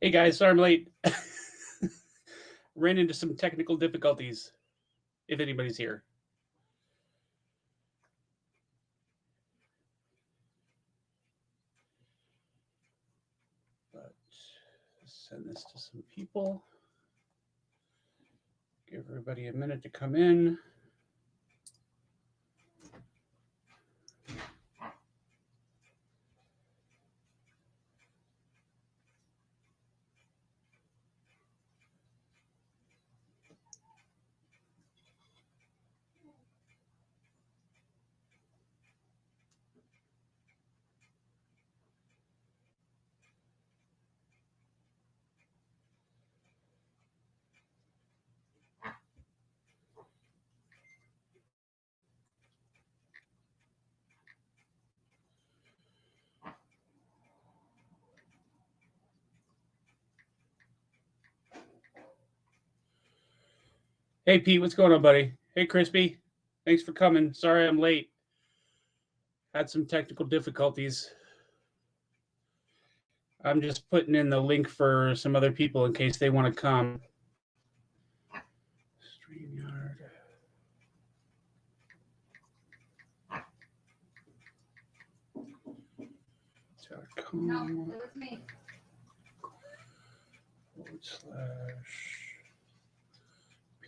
Hey guys, sorry I'm late. Ran into some technical difficulties, if anybody's here. But send this to some people. Give everybody a minute to come in. Hey Pete, what's going on, buddy? Hey Crispy, thanks for coming. Sorry I'm late. Had some technical difficulties. I'm just putting in the link for some other people in case they want to come. StreamYard. No, it was me.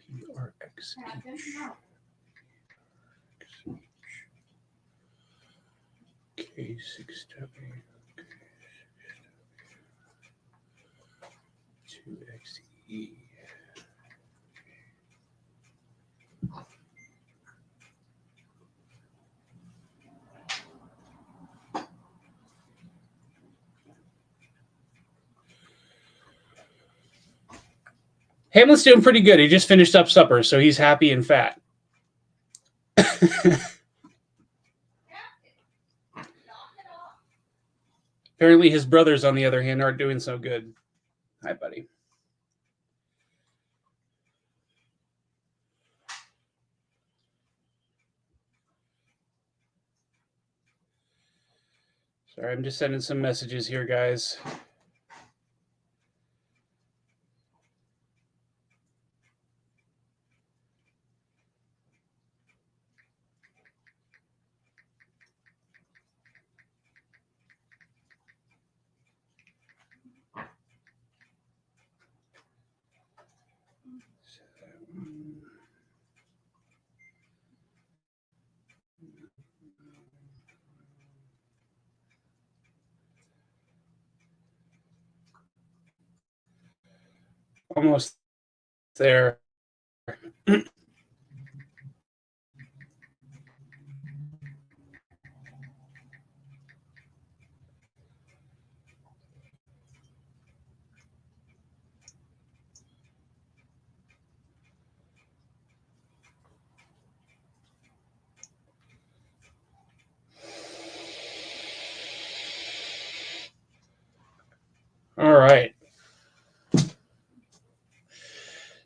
/PRXH. K6W. 2XE. Hamlet's doing pretty good. He just finished up supper, so he's happy and fat. Apparently his brothers, on the other hand, aren't doing so good. Hi, buddy. Sorry, I'm just sending some messages here, guys. Almost there. All right.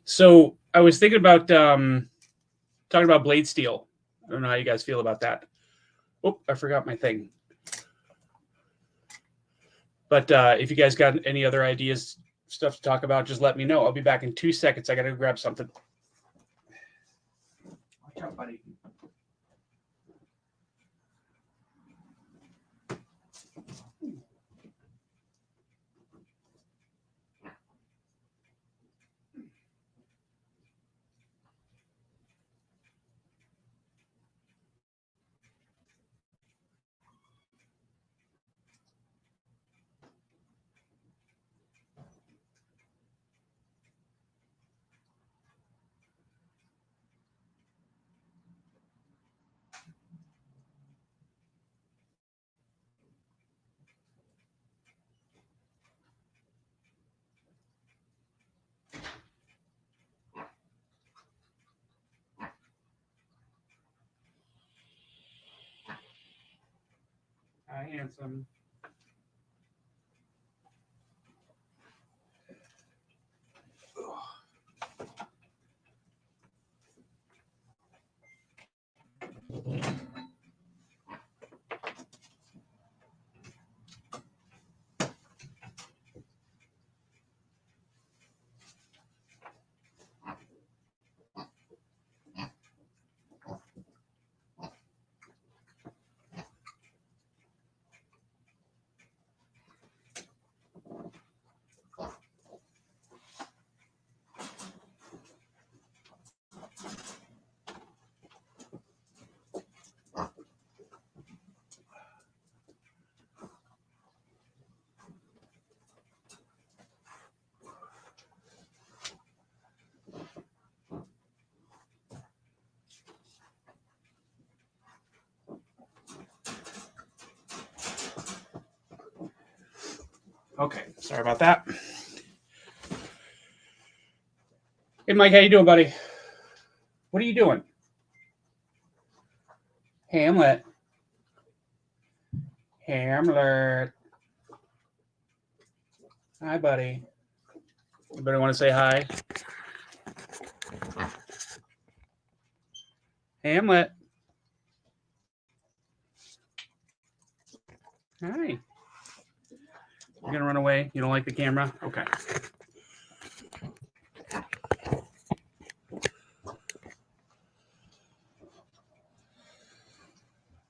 So I was thinking about talking about blade steel. I don't know how you guys feel about that. Oh, I forgot my thing. But if you guys got any other ideas, stuff to talk about, just let me know. I'll be back in 2 seconds. I got to grab something. Watch out, buddy. Hi, handsome. Okay, sorry about that. Hey, Mike, how you doing, buddy? What are you doing? Hamlet. Hamlet. Hi, buddy. Anybody want to say hi? Hamlet. Hi. You're gonna run away? You don't like the camera? Okay.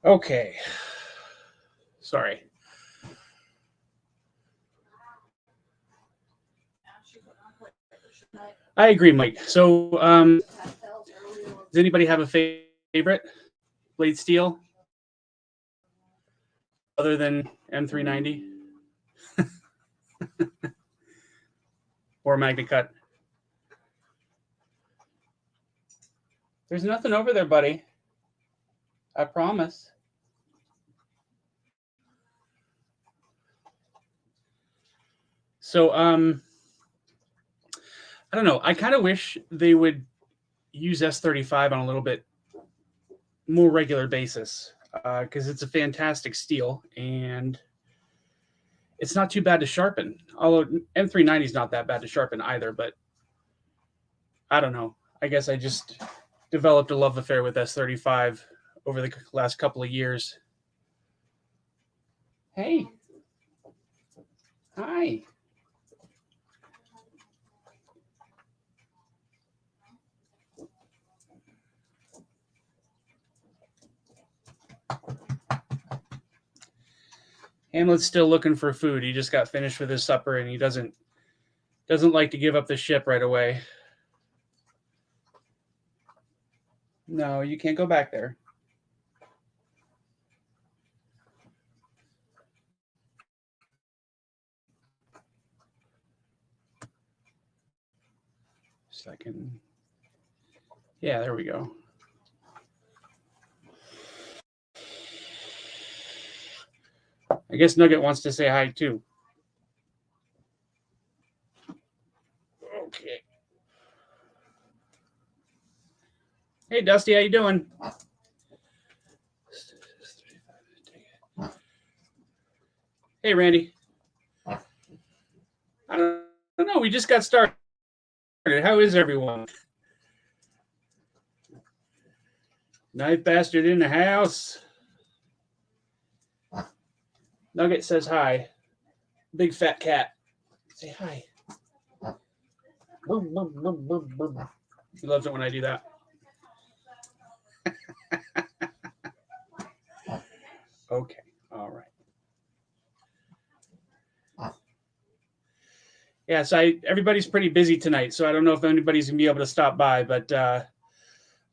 Okay. Sorry. I agree, Mike. So, does anybody have a favorite blade steel other than M390 or Magna Cut? There's nothing over there, buddy. I promise. So, I don't know. I kind of wish they would use S35 on a little bit more regular basis because it's a fantastic steel and it's not too bad to sharpen. Although M390 is not that bad to sharpen either, but I don't know. I guess I just developed a love affair with S35 over the last couple of years. Hey. Hi. Hamlet's still looking for food. He just got finished with his supper and he doesn't like to give up the ship right away. No, you can't go back there. Second. Yeah, there we go. I guess Nugget wants to say hi too. Okay. Hey, Dusty, how you doing? Hey, Randy. I don't know. We just got started. How is everyone? Knife bastard in the house. Nugget says hi. Big fat cat. Say hi. He loves it when I do that. Okay. All right. Yeah, so everybody's pretty busy tonight, so I don't know if anybody's going to be able to stop by, but I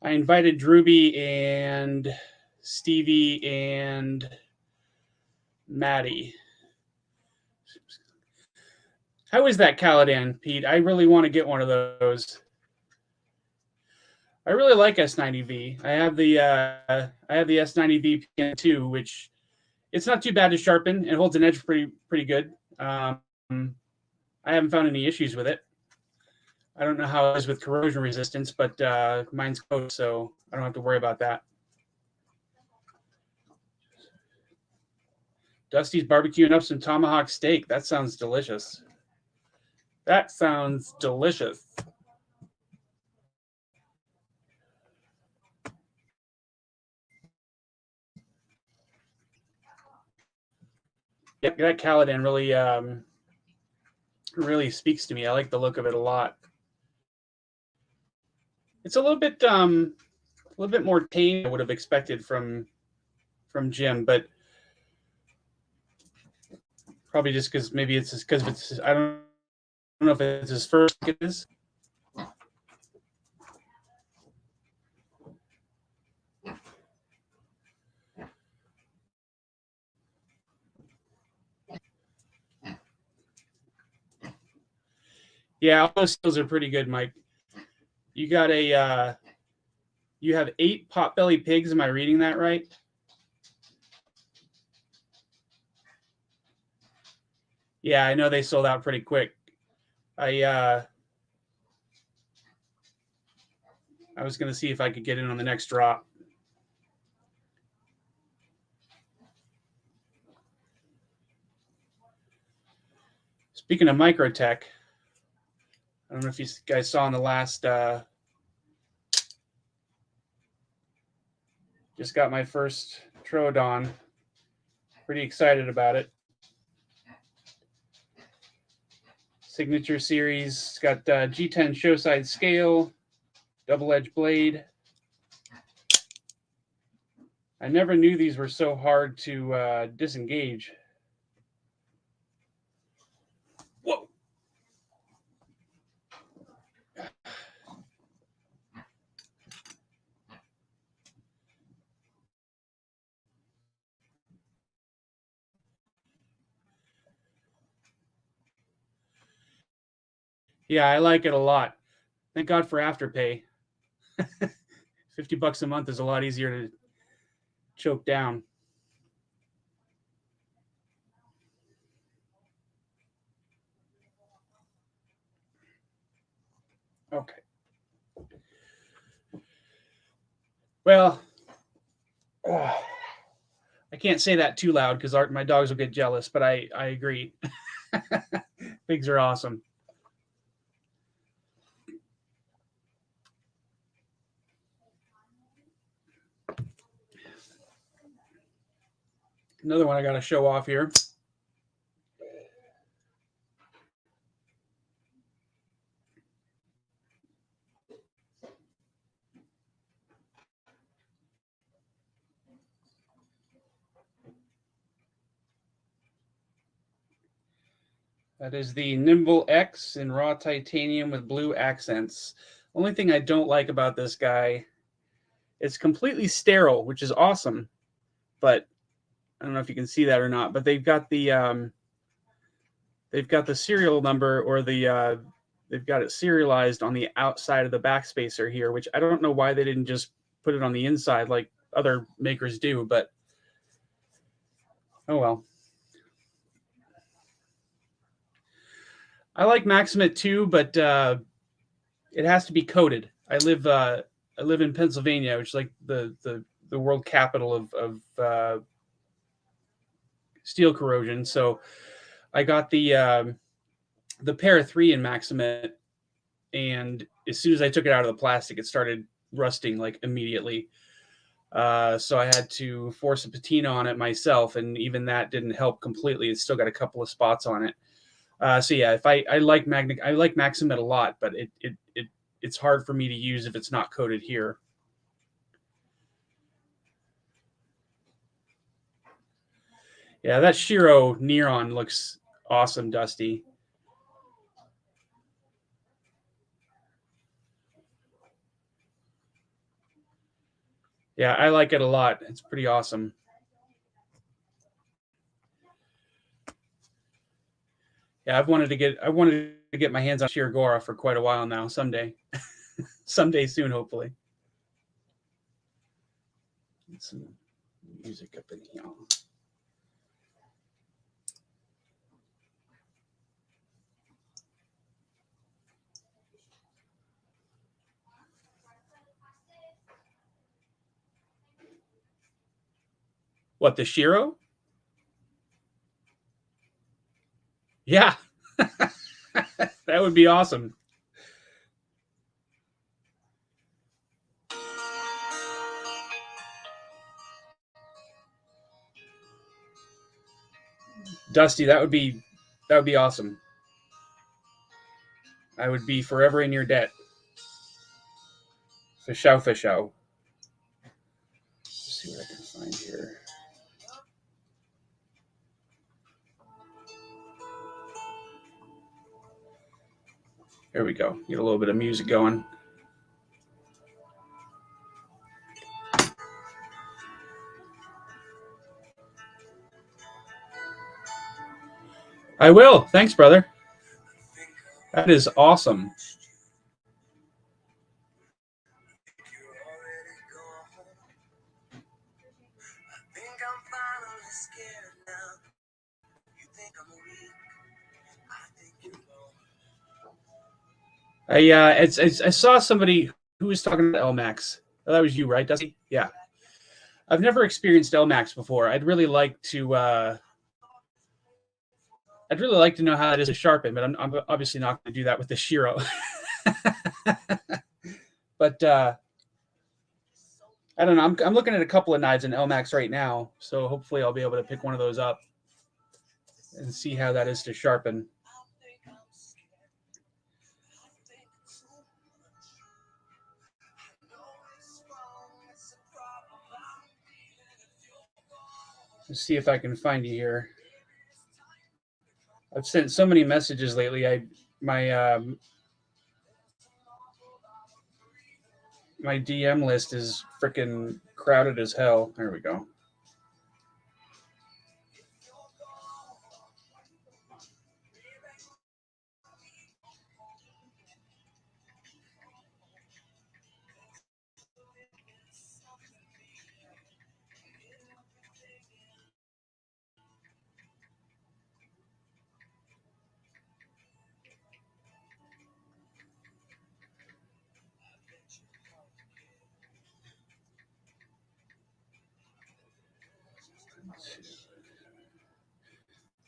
invited Drewby and Stevie and Maddie. How is that Caladan, Pete? I really want to get one of those. I really like S90V. I have the S90V PN2, which it's not too bad to sharpen. It holds an edge pretty good. I haven't found any issues with it. I don't know how it is with corrosion resistance, but mine's coated, so I don't have to worry about that. Dusty's barbecuing up some tomahawk steak. That sounds delicious. That sounds delicious. Yep, that Caladan really speaks to me. I like the look of it a lot. It's a little bit more tame than I would have expected from Jim, but probably just because maybe it's because it's I don't know if it's his first. It is. Yeah, all those skills are pretty good, Mike. You got you have 8 potbelly pigs. Am I reading that right? Yeah, I know they sold out pretty quick. I was going to see if I could get in on the next drop. Speaking of Microtech, I don't know if you guys saw in the last. Just got my first Troodon. Pretty excited about it. Signature series. It's got G10 show side scale, double edged blade. I never knew these were so hard to disengage. Whoa. Yeah, I like it a lot. Thank God for Afterpay. $50 a month is a lot easier to choke down. Okay. Well, I can't say that too loud because my dogs will get jealous, but I agree. Pigs are awesome. Another one I got to show off here. That is the Nimble X in raw titanium with blue accents. Only thing I don't like about this guy, it's completely sterile, which is awesome. But I don't know if you can see that or not. But they've got the serial number, or they've got it serialized on the outside of the backspacer here, which I don't know why they didn't just put it on the inside like other makers do. But oh well. I like Maximate too, but it has to be coated. I live in Pennsylvania, which is like the world capital of steel corrosion. So I got the Para 3 in Maximate, and as soon as I took it out of the plastic, it started rusting like immediately. So I had to force a patina on it myself, and even that didn't help completely. It's still got a couple of spots on it. So yeah, if I like Maximate a lot, but it's hard for me to use if it's not coated here. Yeah, that Shiro Neon looks awesome, Dusty. Yeah, I like it a lot. It's pretty awesome. Yeah, I wanted to get my hands on Shirogora for quite a while now. Someday, someday soon, hopefully. Get some music up in here. What, the Shiro? Yeah, that would be awesome. Dusty, that would be awesome. I would be forever in your debt. For show. Let's see what I can find here. There we go. Get a little bit of music going. I will. Thanks, brother. That is awesome. I saw somebody who was talking about LMAX. Oh, that was you, right, Dusty? Yeah. I've never experienced LMAX before. I'd really like to know how that is to sharpen, but I'm obviously not going to do that with the Shiro. But I don't know. I'm looking at a couple of knives in LMAX right now, so hopefully I'll be able to pick one of those up and see how that is to sharpen. Let's see if I can find you here. I've sent so many messages lately. My DM list is freaking crowded as hell. There we go.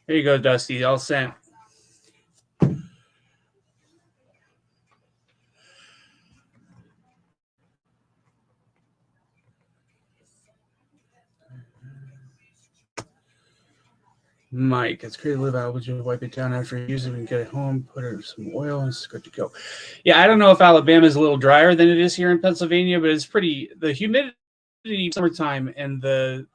Here you go, Dusty. All sent. Mike, it's great to live out. Would you wipe it down after you use it and get it home, put it in some oil, and it's good to go. Yeah, I don't know if Alabama is a little drier than it is here in Pennsylvania, but it's pretty. The humidity, summertime, and the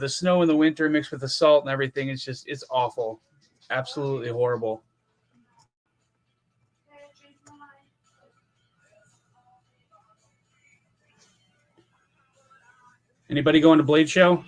snow in the winter mixed with the salt and everything. It's awful, absolutely horrible. Anybody going to Blade Show?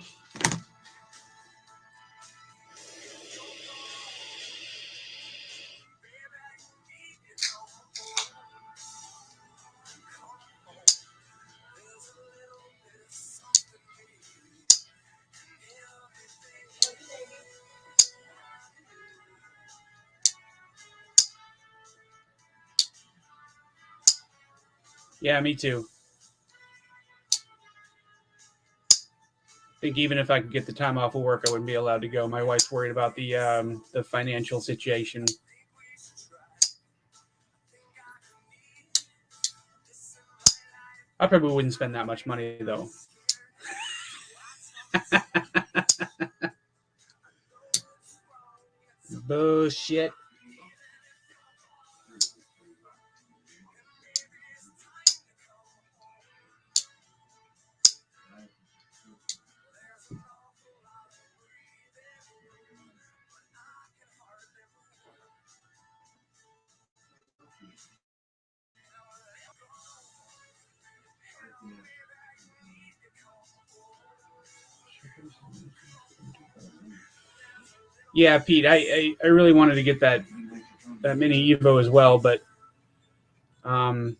Yeah, me too. I think even if I could get the time off of work, I wouldn't be allowed to go. My wife's worried about the financial situation. I probably wouldn't spend that much money though. Bullshit. Yeah, Pete, I really wanted to get that mini Evo as well, but I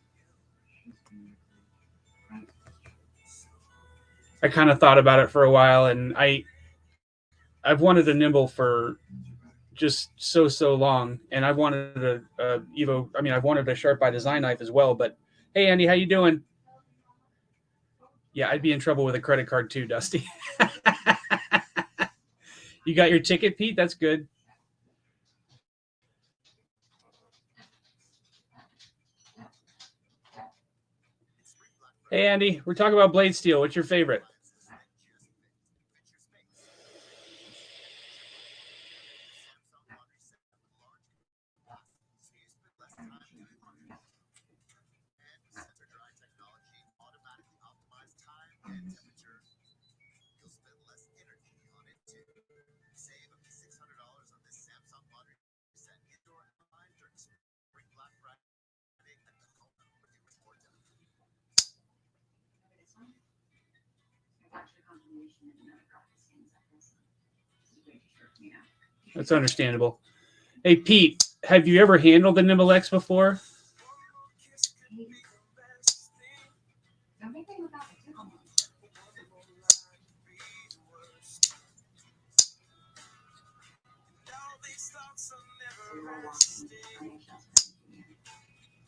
kind of thought about it for a while, and I've wanted a nimble for just so long, and I've wanted a Evo. I mean, I've wanted a Sharp by Design knife as well. But hey, Andy, how you doing? Yeah, I'd be in trouble with a credit card too, Dusty. You got your ticket, Pete? That's good. Hey, Andy, we're talking about blade steel. What's your favorite? That's understandable. Hey, Pete, have you ever handled the Nimble X before?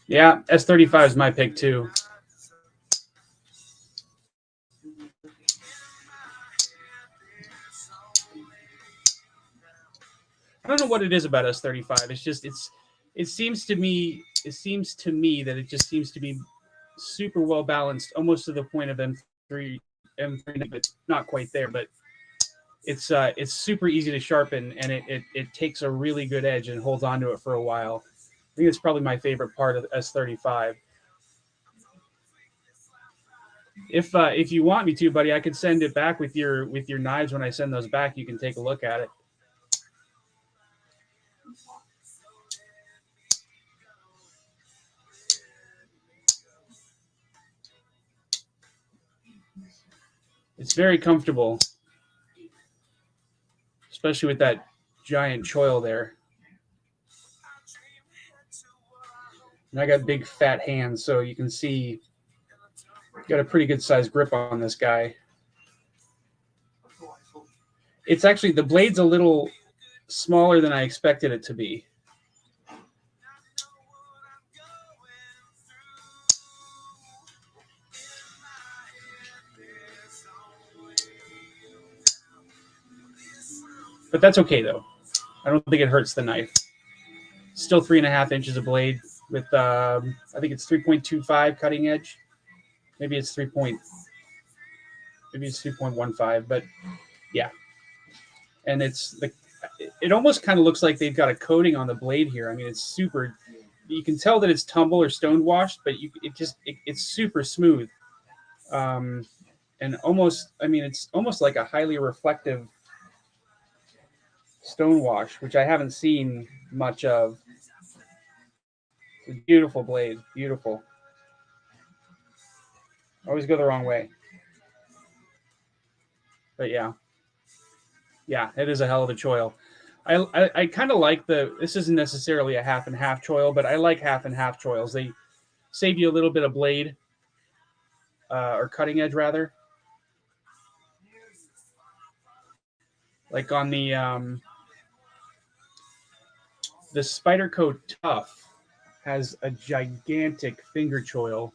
Yeah, S35 is my pick too. I don't know what it is about S35. It's just it seems to me that it just seems to be super well balanced, almost to the point of M3, but not quite there. But it's super easy to sharpen, and it takes a really good edge and holds onto it for a while. I think it's probably my favorite part of S35. If you want me to, buddy, I could send it back with your knives. When I send those back, you can take a look at it. It's very comfortable, especially with that giant choil there. And I got big fat hands, so you can see got a pretty good sized grip on this guy. It's actually the blade's a little smaller than I expected it to be. But that's okay though. I don't think it hurts the knife. Still 3.5 inches of blade with I think it's 3.25 cutting edge. Maybe it's 3.15, but yeah. And it almost kind of looks like they've got a coating on the blade here. I mean, it's super. You can tell that it's tumble or stone washed, but it's super smooth, and almost. I mean, it's almost like a highly reflective stone wash, which I haven't seen much of. It's a beautiful blade, beautiful. Always go the wrong way, but yeah, it is a hell of a choil. I kind of like this isn't necessarily a half and half choil, but I like half and half choils. They save you a little bit of blade or cutting edge rather. Like on the Spyderco Tough has a gigantic finger choil.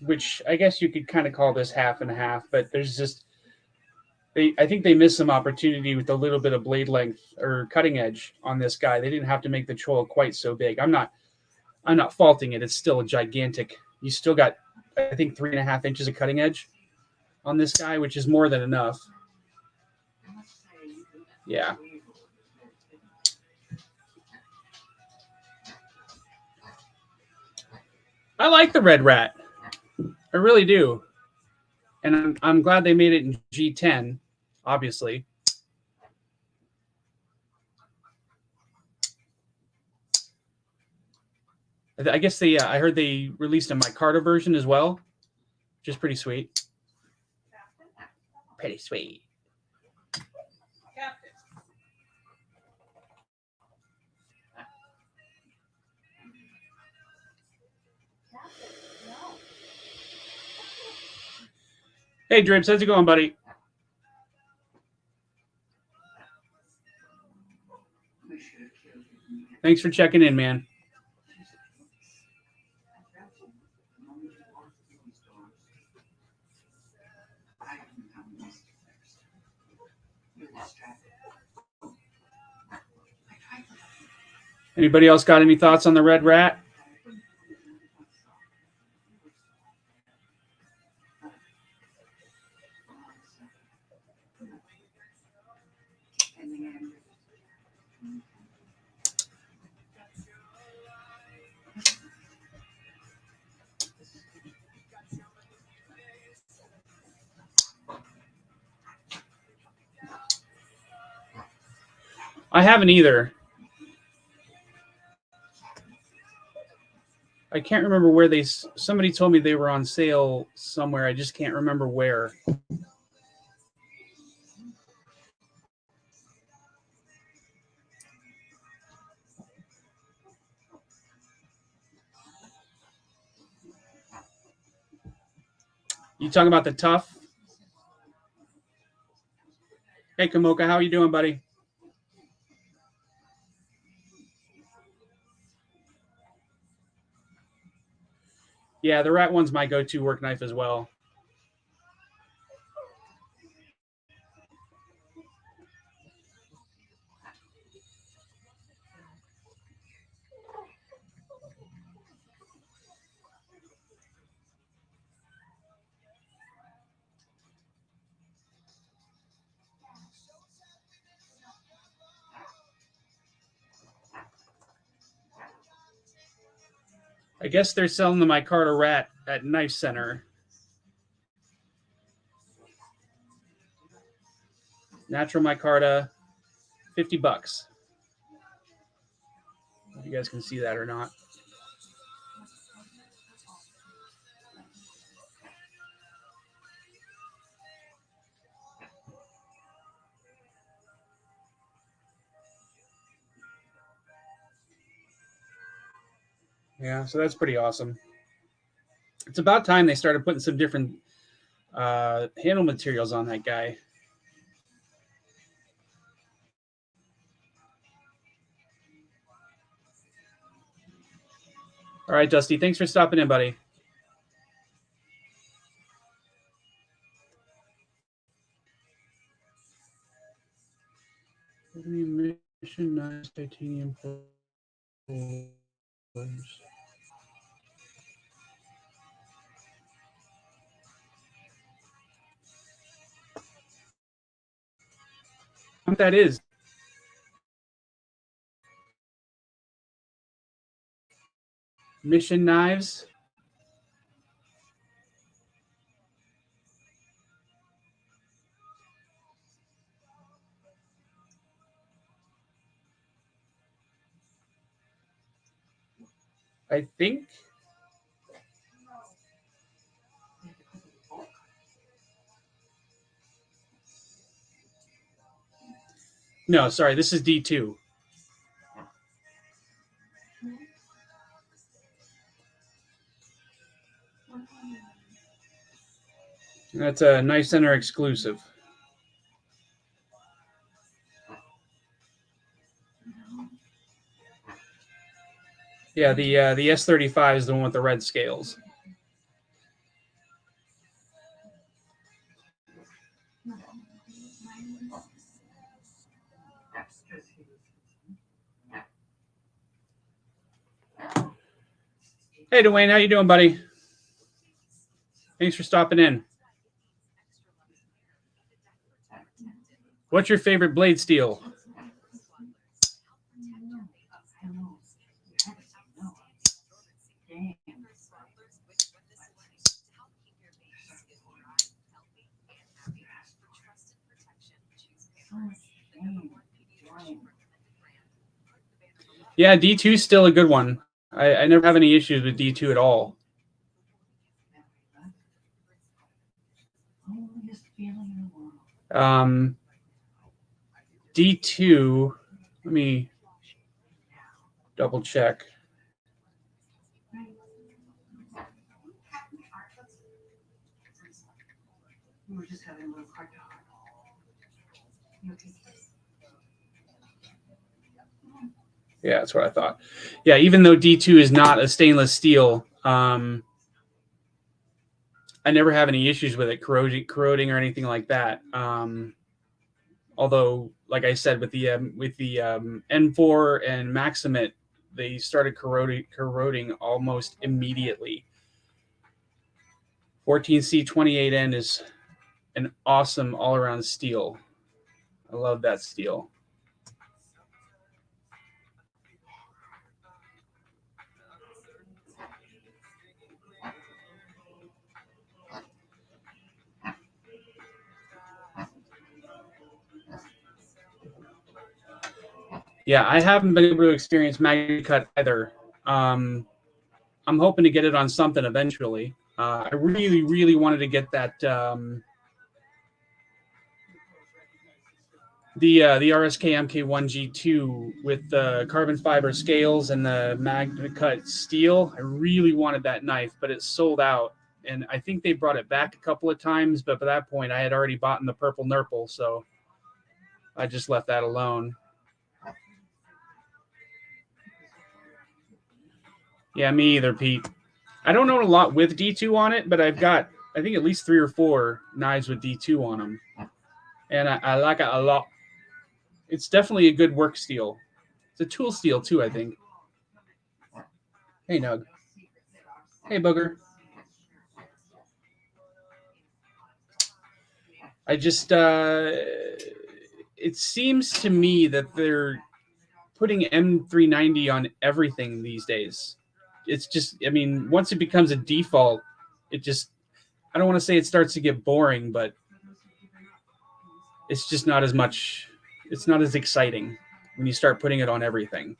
Which I guess you could kind of call this half and half, but there's just I think they missed some opportunity with a little bit of blade length or cutting edge on this guy. They didn't have to make the choil quite so big. I'm not faulting it. It's still a gigantic. You still got I think 3.5 inches of cutting edge on this guy, which is more than enough. Yeah. I like the Red Rat. I really do. And I'm glad they made it in G10, obviously. I guess I heard they released a micarta version as well, which is pretty sweet. Pretty sweet. Hey, Dribs, how's it going, buddy? Thanks for checking in, man. Anybody else got any thoughts on the Red Rat? I haven't either. I can't remember where somebody told me they were on sale somewhere. I just can't remember where. You talking about the Tough? Hey, Kamoka, how are you doing, buddy? Yeah, the rat one's my go-to work knife as well. I guess they're selling the micarta rat at Knife Center. Natural micarta, $50. If you guys can see that or not. Yeah, so that's pretty awesome. It's about time they started putting some different handle materials on that guy. All right, Dusty, thanks for stopping in, buddy. Mission nice titanium pullers. What that is? Mission knives. I think. No, sorry, this is D2. That's a Knife Center exclusive. Yeah, the S35 is the one with the red scales. Hey, Dwayne, how you doing, buddy? Thanks for stopping in. What's your favorite blade steel? Yeah, D2 is still a good one. I never have any issues with D2 at all. D2, let me double check. Yeah, that's what I thought. Yeah, even though D2 is not a stainless steel, I never have any issues with it corroding or anything like that. Although, like I said, with the N4 and Maximate, they started corroding almost immediately. 14C28N is an awesome all-around steel. I love that steel. Yeah, I haven't been able to experience MagnaCut either. I'm hoping to get it on something eventually. I really, really wanted to get that the RSK MK1 G2 with the carbon fiber scales and the MagnaCut steel. I really wanted that knife, but it sold out. And I think they brought it back a couple of times, but by that point I had already bought in the purple nurple, so I just left that alone. Yeah, me either, Pete. I don't own a lot with D2 on it, but I've got, I think, at least 3 or 4 knives with D2 on them. And I like it a lot. It's definitely a good work steel. It's a tool steel too, I think. Hey, Nug. Hey, Booger. I just, it seems to me that they're putting M390 on everything these days. It's just, I mean, once it becomes a default, it just, I don't want to say it starts to get boring, but it's just not as much, it's not as exciting when you start putting it on everything.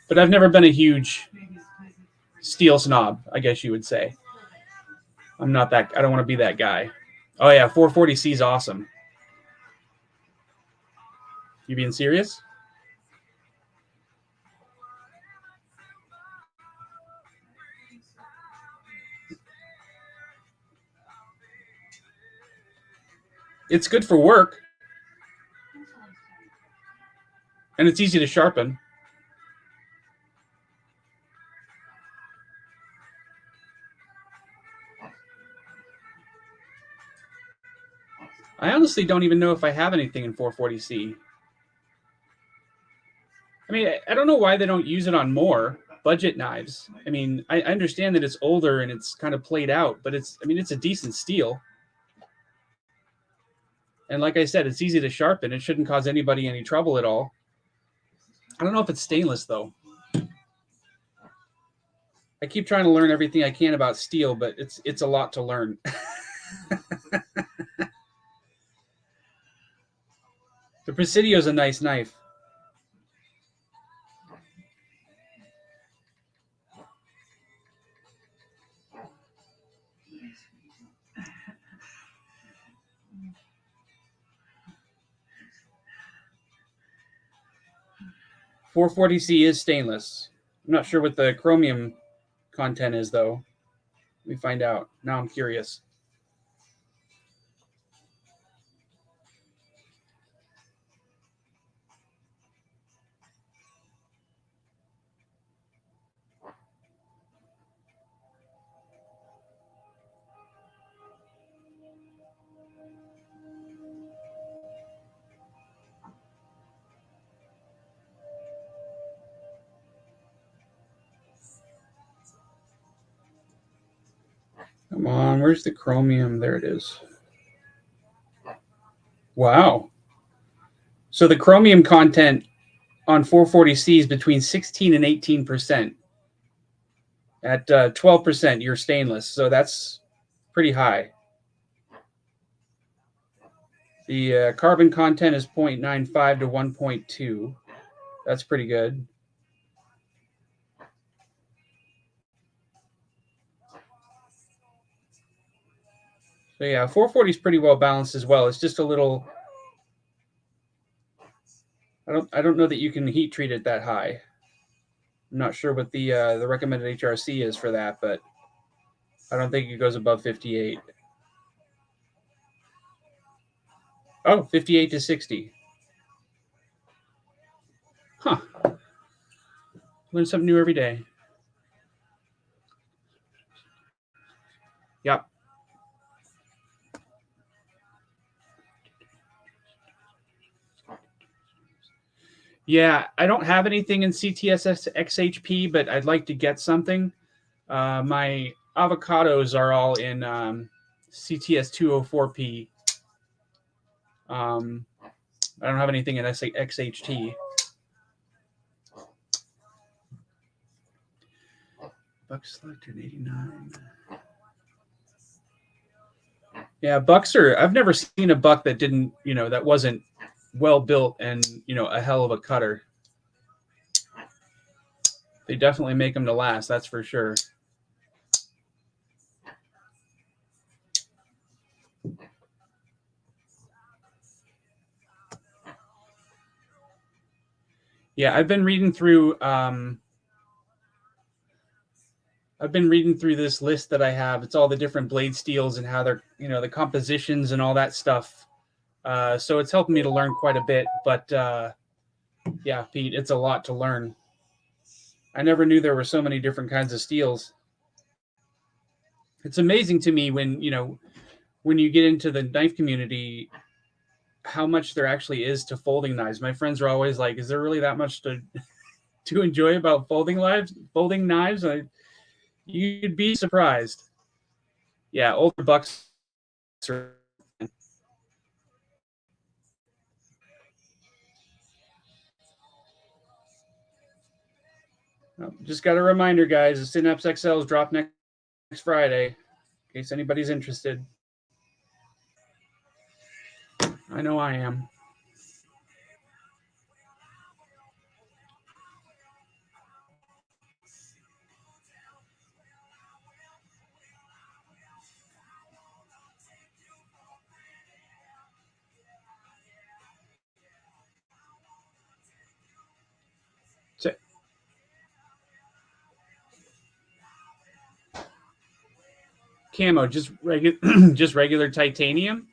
But I've never been a huge steel snob, I guess you would say. I'm not that, I don't want to be that guy. Oh yeah, 440C is awesome. You being serious? It's good for work. And it's easy to sharpen. I honestly don't even know if I have anything in 440C. I mean, I don't know why they don't use it on more budget knives. I mean, I understand that it's older and it's kind of played out, but it's, I mean, it's a decent steel. And like I said, it's easy to sharpen. It shouldn't cause anybody any trouble at all. I don't know if it's stainless though. I keep trying to learn everything I can about steel, but it's a lot to learn. The Presidio is a nice knife. .440C is stainless. I'm not sure what the chromium content is though. Let me find out. Now I'm curious. Come on, where's the chromium? There it is. Wow. So the chromium content on 440C is between 16 and 18%. At 12%, you're stainless. So that's pretty high. The carbon content is 0.95 to 1.2. That's pretty good. So yeah, 440 is pretty well balanced as well. It's just a little. I don't know that you can heat treat it that high. I'm not sure what the recommended HRC is for that, but I don't think it goes above 58. Oh, 58 to 60. Huh. Learn something new every day. Yep. Yeah, I don't have anything in CTS XHP, but I'd like to get something. My avocados are all in CTS 204P. I don't have anything in XHT. Buck selected 89. Yeah, bucks are. I've never seen a buck that didn't, that wasn't well built and a hell of a cutter. They definitely make them to last. That's for sure. Yeah, I've been reading through. I've been reading through this list that I have. It's all the different blade steels and how they're, the compositions and all that stuff. So it's helping me to learn quite a bit. But yeah, Pete, it's a lot to learn. I never knew there were so many different kinds of steels. It's amazing to me when you get into the knife community how much there actually is to folding knives. My friends are always like, "Is there really that much to enjoy about folding knives?" You'd be surprised. Yeah, older bucks are. Just got a reminder, guys. The Synapse XLs drop next Friday, in case anybody's interested. I know I am. Camo, just just regular titanium.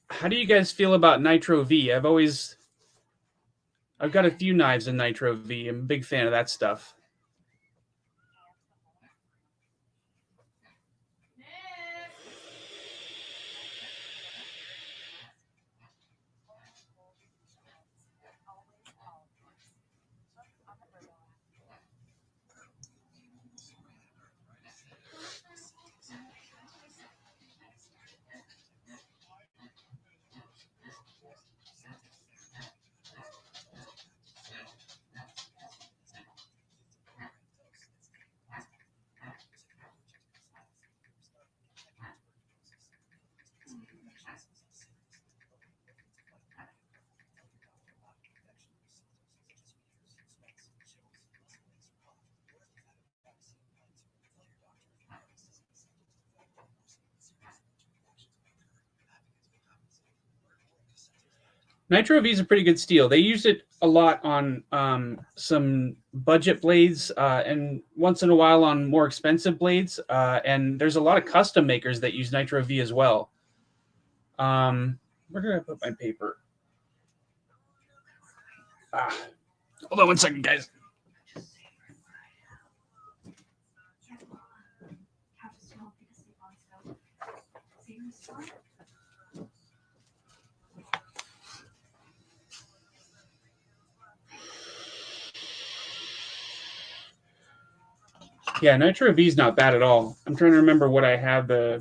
How do you guys feel about Nitro V? I've got a few knives in Nitro V. I'm a big fan of that stuff. Nitro V is a pretty good steel. They use it a lot on some budget blades and once in a while on more expensive blades. And there's a lot of custom makers that use Nitro V as well. Where did I put my paper? Hold on one second, guys. Yeah, Nitro V is not bad at all. I'm trying to remember what I have I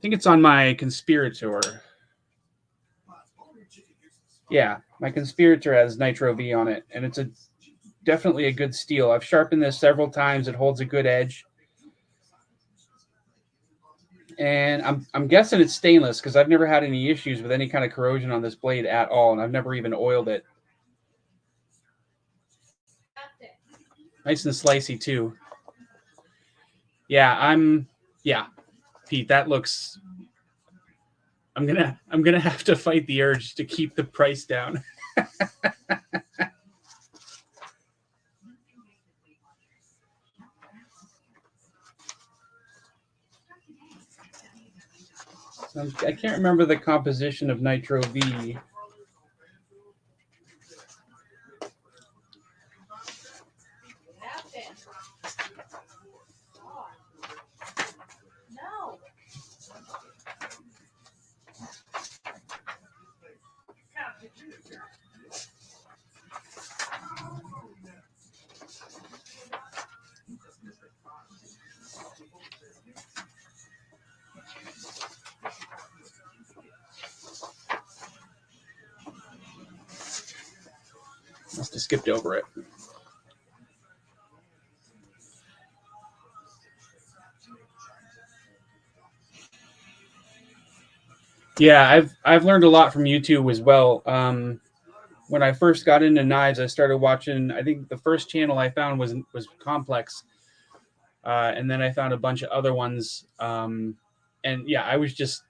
think it's on my Conspirator. Yeah, my Conspirator has Nitro V on it, and it's definitely a good steel. I've sharpened this several times. It holds a good edge. And I'm guessing it's stainless because I've never had any issues with any kind of corrosion on this blade at all, and I've never even oiled it. Nice and slicey too. Yeah, Pete, that looks. I'm gonna have to fight the urge to keep the price down. I can't remember the composition of Nitro V. Must have skipped over it. Yeah, I've learned a lot from YouTube as well. When I first got into knives, I started watching. I think the first channel I found was Complex, and then I found a bunch of other ones. And yeah, I was just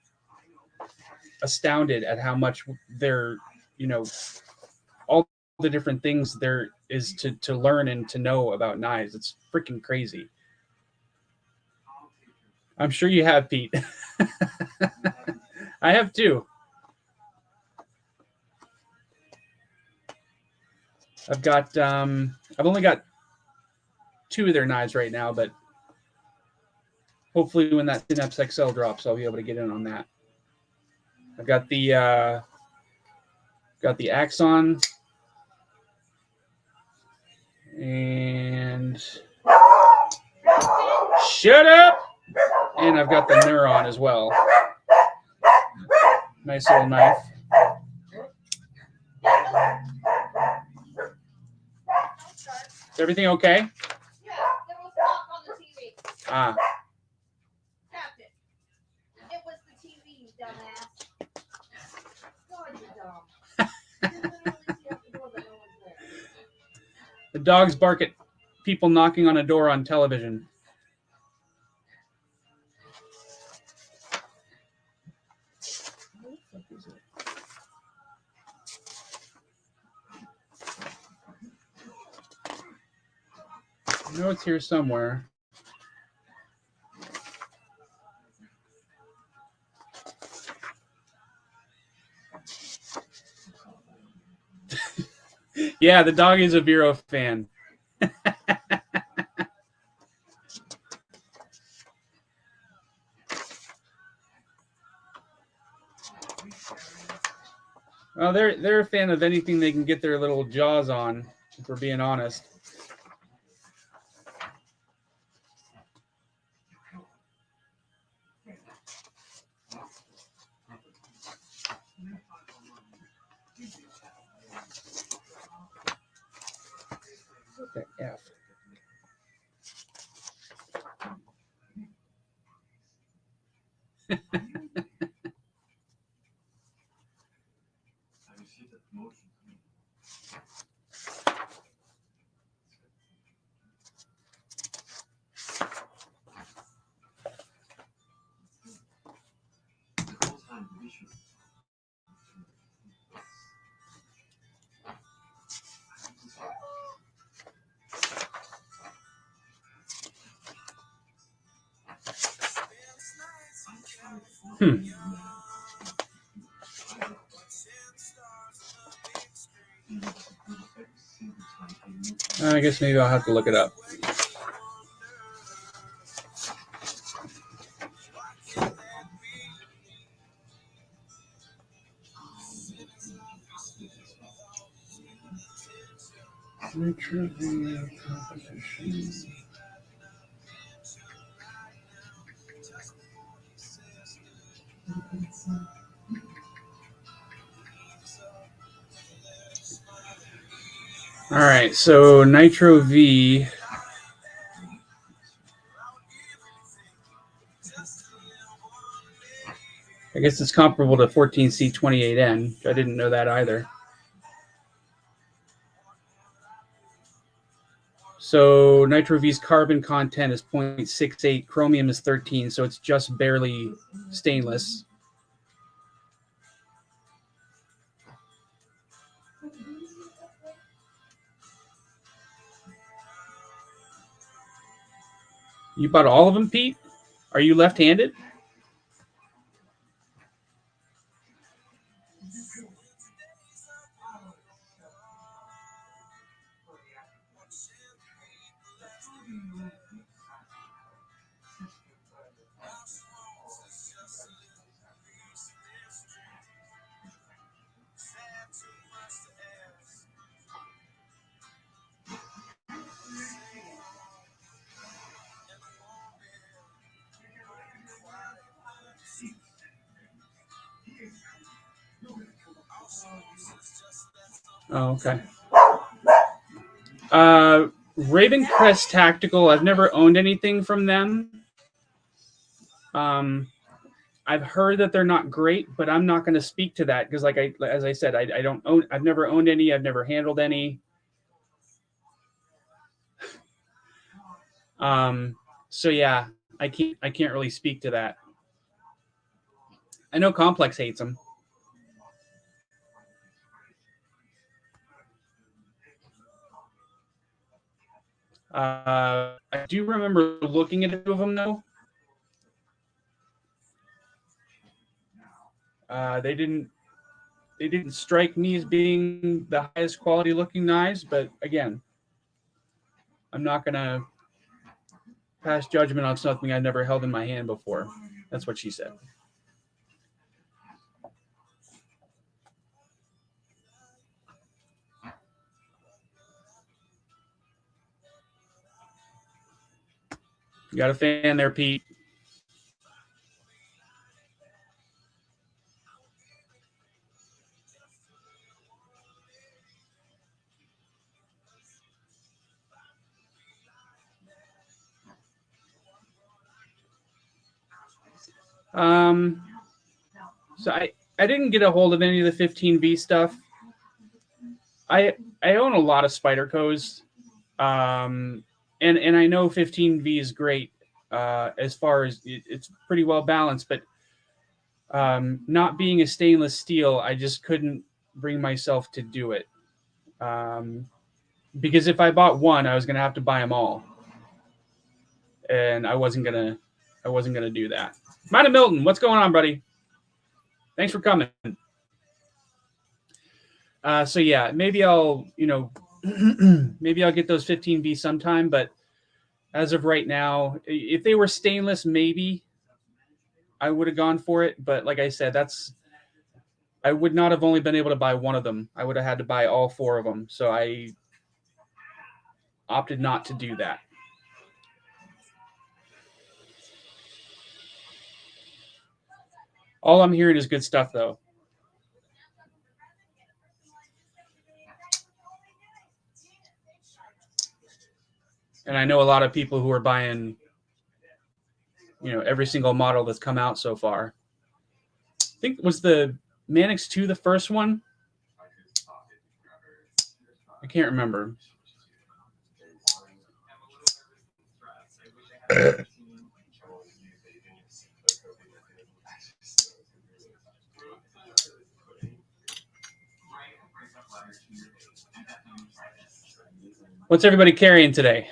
astounded at how much they're, all the different things there is to learn and to know about knives. It's freaking crazy. I'm sure you have, Pete. I have too. I've only got 2 of their knives right now, but hopefully when that Synapse XL drops, I'll be able to get in on that. I've got the Axon and shut up, and I've got the Neuron as well. Nice little knife. Is everything okay? Yeah, there was talk on the TV. Ah. Tapped it. It was the TV, you dumbass. God, you're dumb. You literally see out the door, but no one's there. The dogs bark at people knocking on a door on television. I know it's here somewhere. Yeah, the dog is a Vero fan. Well, they're a fan of anything they can get their little jaws on, if we're being honest. What the F? I guess maybe I'll have to look it up. Composition. All right, so Nitro V. I guess it's comparable to 14C28N. I didn't know that either. So Nitro V's carbon content is 0.68, chromium is 13, so it's just barely stainless. You bought all of them, Pete? Are you left-handed? Oh, okay. Raven Crest Tactical. I've never owned anything from them. I've heard that they're not great, but I'm not going to speak to that because, as I said, I don't own. I've never owned any. I've never handled any. So yeah, I can't really speak to that. I know Complex hates them. I do remember looking at a few of them though. They didn't strike me as being the highest quality looking knives, but again, I'm not gonna pass judgment on something I've never held in my hand before. That's what she said. You got a fan there, Pete. So I didn't get a hold of any of the 15V stuff. I own a lot of Spyderco's, and I know 15V is great as far as it's pretty well balanced, but not being a stainless steel, I just couldn't bring myself to do it. Because if I bought one, I was gonna have to buy them all, and I wasn't gonna do that. Mighty Milton, what's going on, buddy? Thanks for coming. So yeah, maybe I'll maybe I'll get those 15V sometime, but as of right now, if they were stainless, maybe I would have gone for it. But like I said, I would not have only been able to buy one of them. I would have had to buy all four of them. So I opted not to do that. All I'm hearing is good stuff, though. And I know a lot of people who are buying, every single model that's come out so far. I think was the Manix 2 the first one? I can't remember. What's everybody carrying today?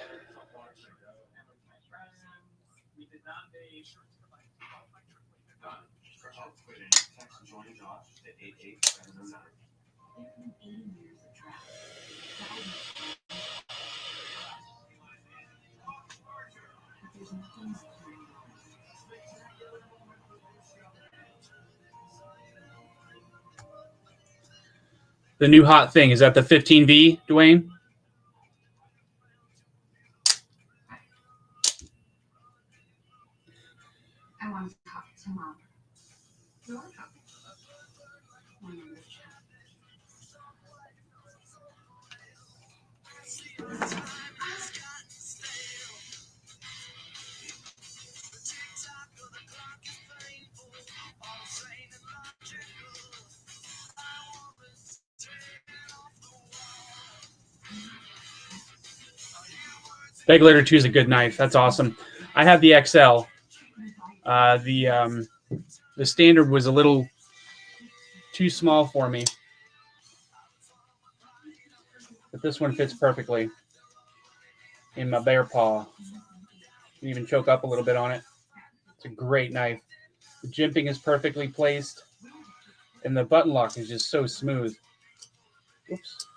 The new hot thing, is that the 15V, Dwayne? I want to talk to Mom. Regulator 2 is a good knife. That's awesome. I have the XL. The standard was a little too small for me. But this one fits perfectly in my bear paw. You can even choke up a little bit on it. It's a great knife. The jimping is perfectly placed. And the button lock is just so smooth. Oops.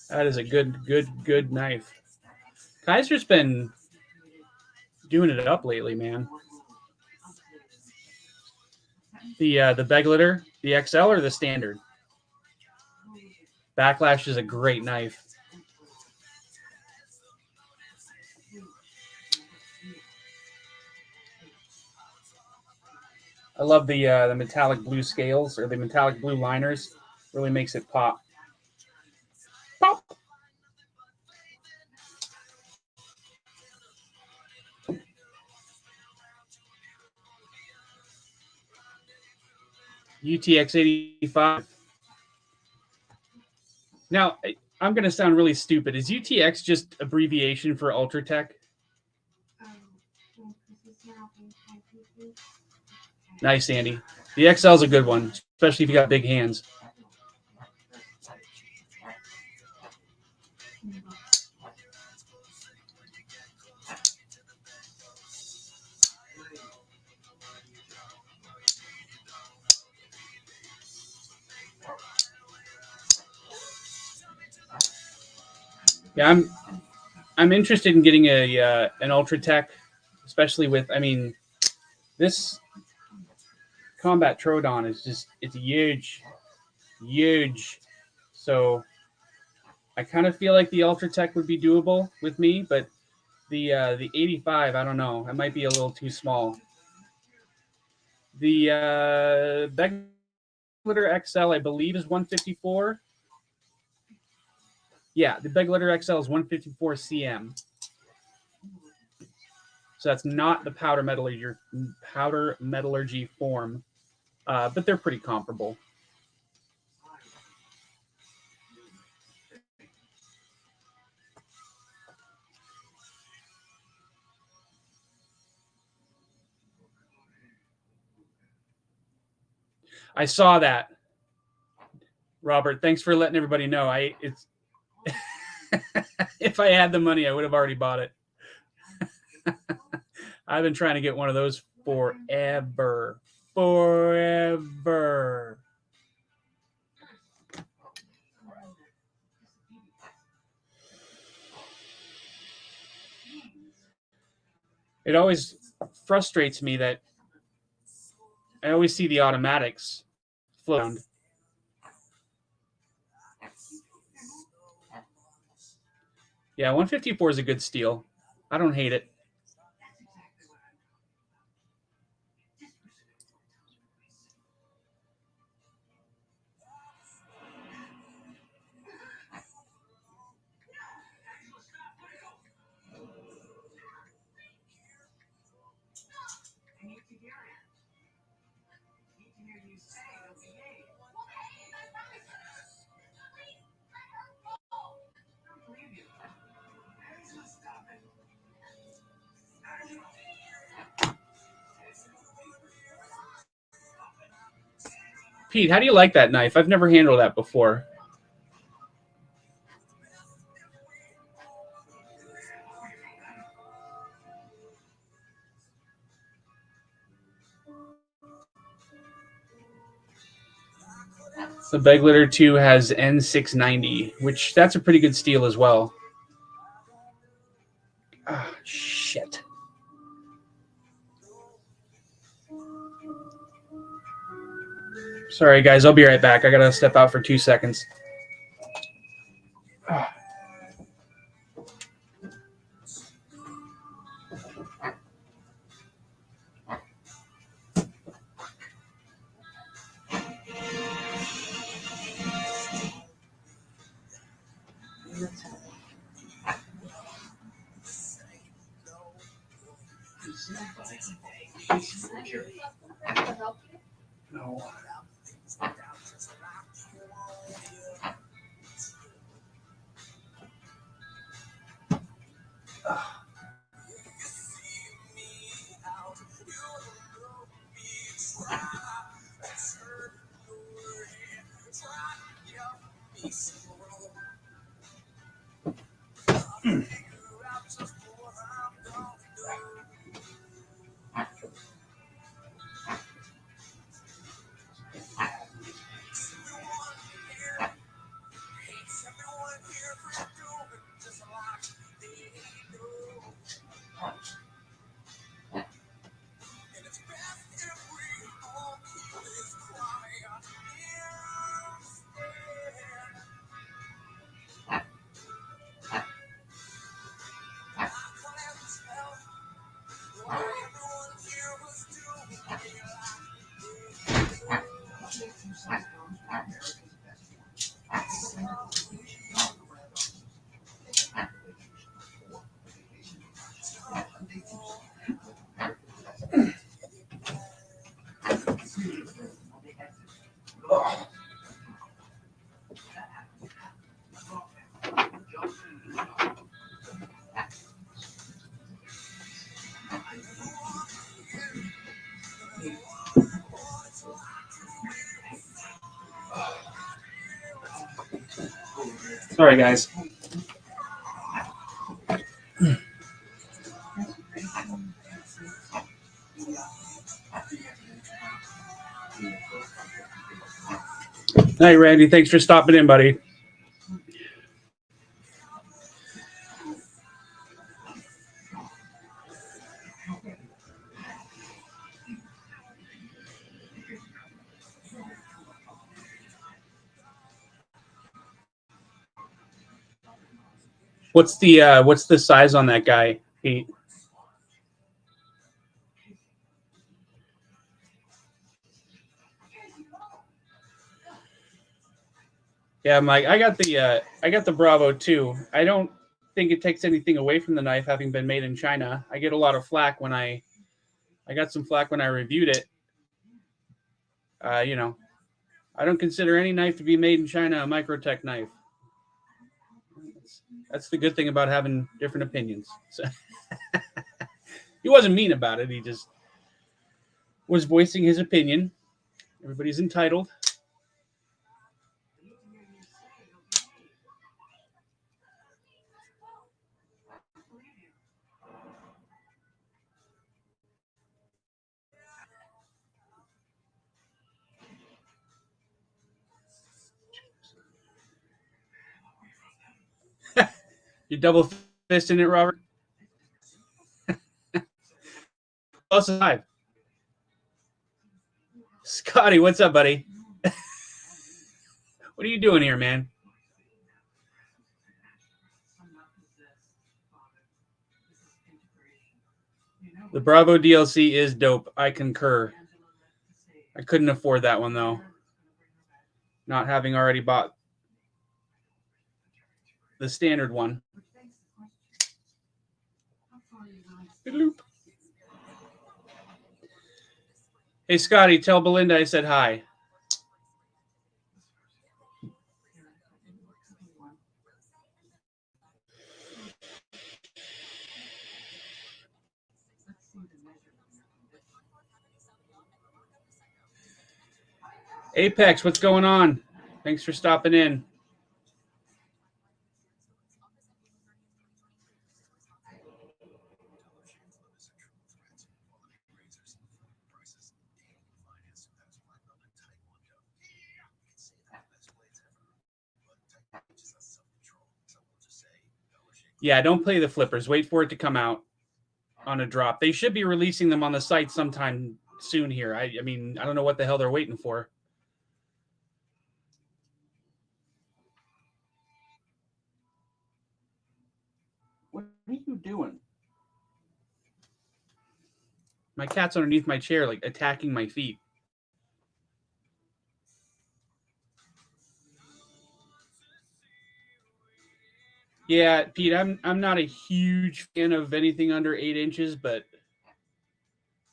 That is a good knife. Kaiser's been doing it up lately, man. The Begleiter, the XL or the standard? Backlash is a great knife. I love the metallic blue scales or the metallic blue liners. Really makes it pop. Pop. UTX 85. Now, I'm going to sound really stupid. Is UTX just abbreviation for Ultratech? Nice, Andy. The XL is a good one, especially if you got big hands. Yeah, I'm interested in getting an Ultratech, especially with, I mean, this Combat Troodon is just, it's huge. So I kind of feel like the Ultratech would be doable with me, but the 85, I don't know. It might be a little too small. The Begleiter XL, I believe, is 154. Yeah, the Begleiter XL is 154 cm. So that's not the powder metallurgy form, but they're pretty comparable. I saw that, Robert. Thanks for letting everybody know. It's if I had the money, I would have already bought it. I've been trying to get one of those forever. It always frustrates me that I always see the automatics float around. Yeah, 154 is a good steal. I don't hate it. Pete, how do you like that knife? I've never handled that before. The Begleiter 2 has N690, which that's a pretty good steal as well. Ah, shit. Sorry, guys. I'll be right back. I got to step out for 2 seconds. Ah. No. Sorry, guys. Hey, Randy. Thanks for stopping in, buddy. What's the size on that guy, Pete? Yeah, Mike. I got the Bravo too. I don't think it takes anything away from the knife having been made in China. I get a lot of flack when I got some flack when I reviewed it. You know, I don't consider any knife to be made in China a Microtech knife. That's the good thing about having different opinions. So he wasn't mean about it. He just was voicing his opinion. Everybody's entitled. You double fisting it, Robert? Plus 5. Scotty, what's up, buddy? What are you doing here, man? The Bravo DLC is dope. I concur. I couldn't afford that one, though. Not having already bought the standard one. Hey, Scotty, tell Belinda I said hi. Apex, what's going on? Thanks for stopping in. Yeah, don't play the flippers. Wait for it to come out on a drop. They should be releasing them on the site sometime soon here. I mean, I don't know what the hell they're waiting for. What are you doing? My cat's underneath my chair, like attacking my feet. Yeah, Pete, I'm not a huge fan of anything under 8 inches, but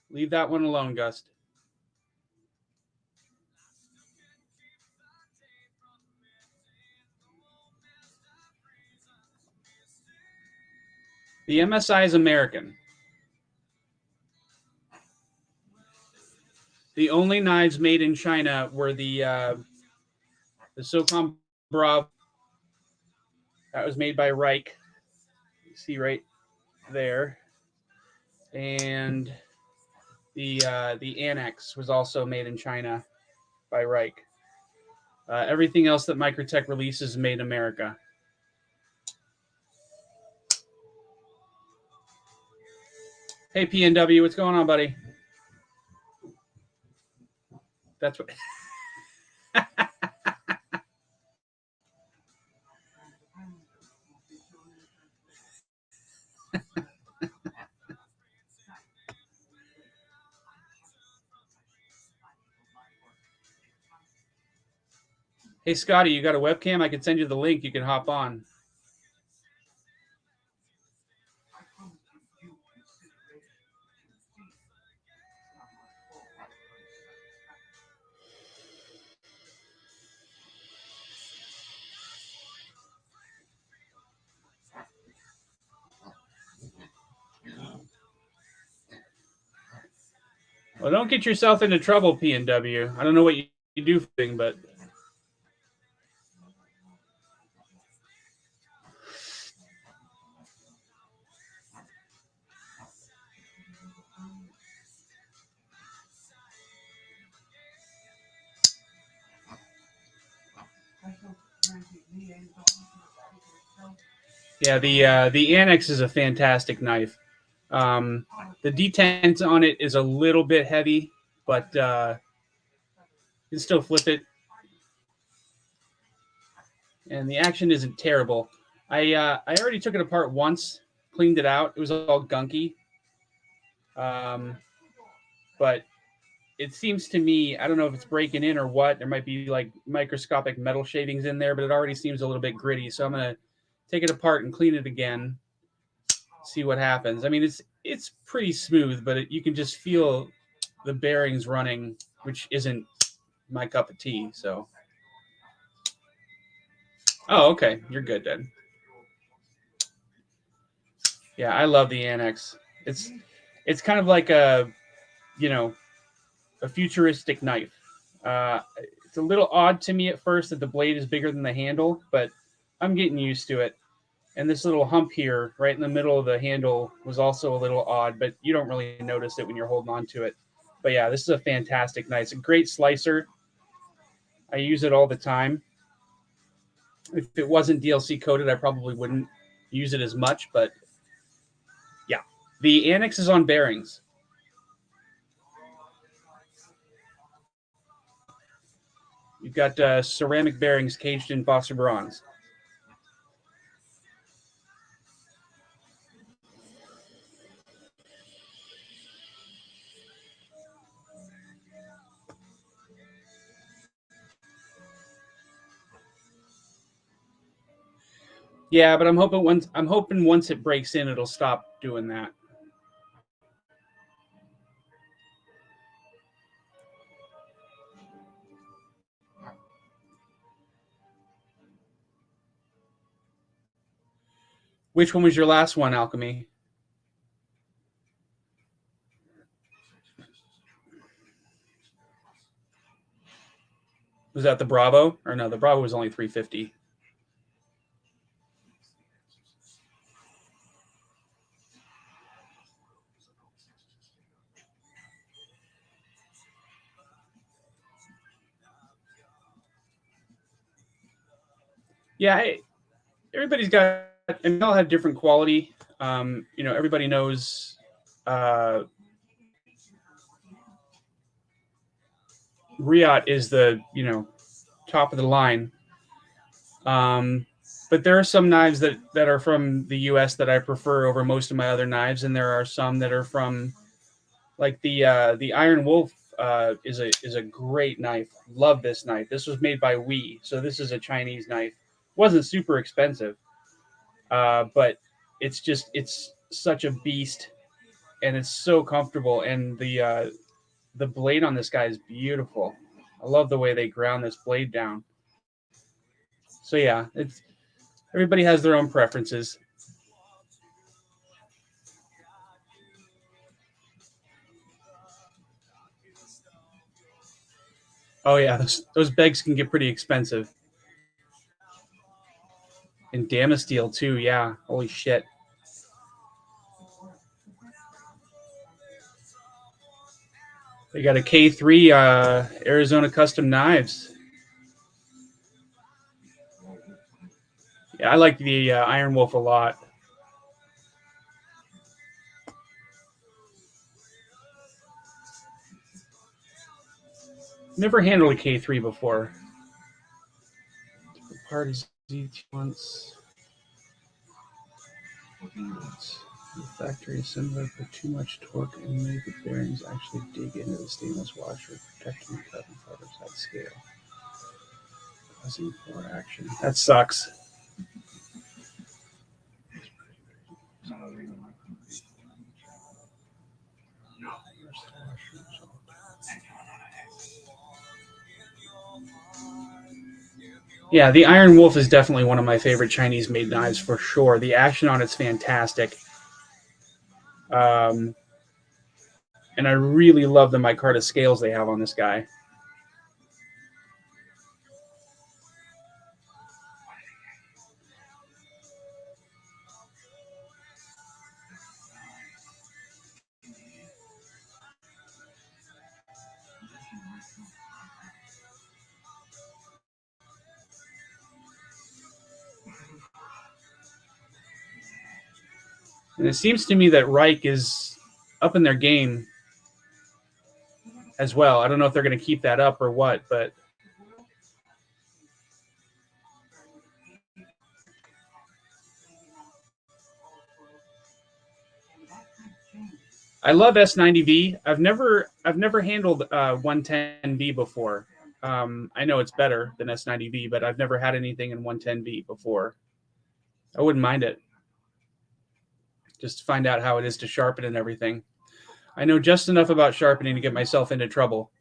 leave that one alone, Gust. The MSI is American. The only knives made in China were the SOCOM Bravo. That was made by Reich. You see right there. And the Annex was also made in China by Reich. Everything else that Microtech releases is made in America. Hey, PNW, what's going on, buddy? That's what... Hey, Scotty, you got a webcam? I can send you the link. You can hop on. Well, don't get yourself into trouble, PNW. I don't know what you do for thing, but... Yeah, the Annex is a fantastic knife. The D10 on it is a little bit heavy, but you can still flip it, and the action isn't terrible. I already took it apart once, cleaned it out. It was all gunky, um, but it seems to me, I don't know if it's breaking in or what. There might be like microscopic metal shavings in there, but it already seems a little bit gritty. So I'm gonna take it apart and clean it again, see what happens. I mean, it's pretty smooth, but you can just feel the bearings running, which isn't my cup of tea. So, oh, okay, you're good then. Yeah, I love the Annex. It's kind of like you know a futuristic knife. It's a little odd to me at first that the blade is bigger than the handle, but I'm getting used to it. And this little hump here, right in the middle of the handle, was also a little odd, but you don't really notice it when you're holding on to it. But yeah, this is a fantastic knife. It's a great slicer. I use it all the time. If it wasn't DLC coated, I probably wouldn't use it as much, but yeah. The Annex is on bearings. You've got ceramic bearings caged in phosphor bronze. Yeah, but I'm hoping once it breaks in, it'll stop doing that. Which one was your last one, Alchemy? Was that the Bravo? Or no, the Bravo was only 350. Yeah, everybody's got, and they all have different quality. Everybody knows uh, Riot is the top of the line. But there are some knives that are from the U.S. that I prefer over most of my other knives, and there are some that are from like the Iron Wolf is a great knife. Love this knife. This was made by We, so this is a Chinese knife. Wasn't super expensive, but it's such a beast, and it's so comfortable. And the blade on this guy is beautiful. I love the way they ground this blade down. So yeah, it's everybody has their own preferences. Oh yeah, those bags can get pretty expensive. And Damasteel too, yeah. Holy shit. They got a K3 Arizona Custom Knives. Yeah, I like the Iron Wolf a lot. Never handled a K3 before. Parties once. The factory assembler put too much torque and made the bearings actually dig into the stainless washer, protecting the carbon fibers at scale, causing poor action. That sucks. Yeah, the Iron Wolf is definitely one of my favorite Chinese-made knives for sure. The action on it's fantastic, um, and I really love the micarta scales they have on this guy. And it seems to me that Reich is up in their game as well. I don't know if they're going to keep that up or what, but I love S90V. I've never handled 110V before. I know it's better than S90V, but I've never had anything in 110V before. I wouldn't mind it. Just to find out how it is to sharpen and everything. I know just enough about sharpening to get myself into trouble.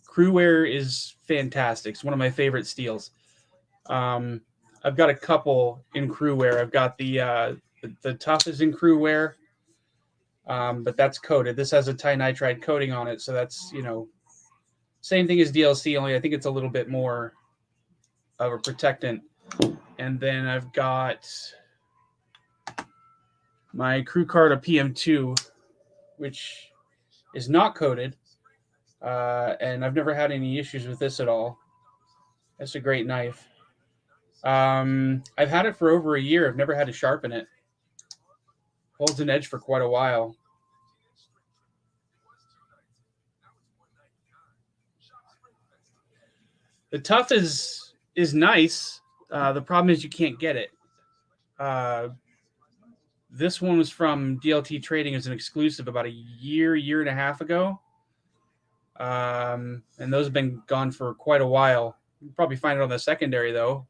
Crewware is fantastic. It's one of my favorite steels. I've got a couple in Crewware. I've got the Tough is in Crewware, but that's coated. This has a tinitride coating on it, so that's, you know, same thing as DLC, only I think it's a little bit more of a protectant. And then I've got my Crew Card PM2, which is not coated, and I've never had any issues with this at all. That's a great knife. I've had it for over a year. I've never had to sharpen it. Holds an edge for quite a while. The Tough is nice. The problem is you can't get it. This one was from DLT Trading as an exclusive about a year and a half ago. And those have been gone for quite a while. You'll probably find it on the secondary, though.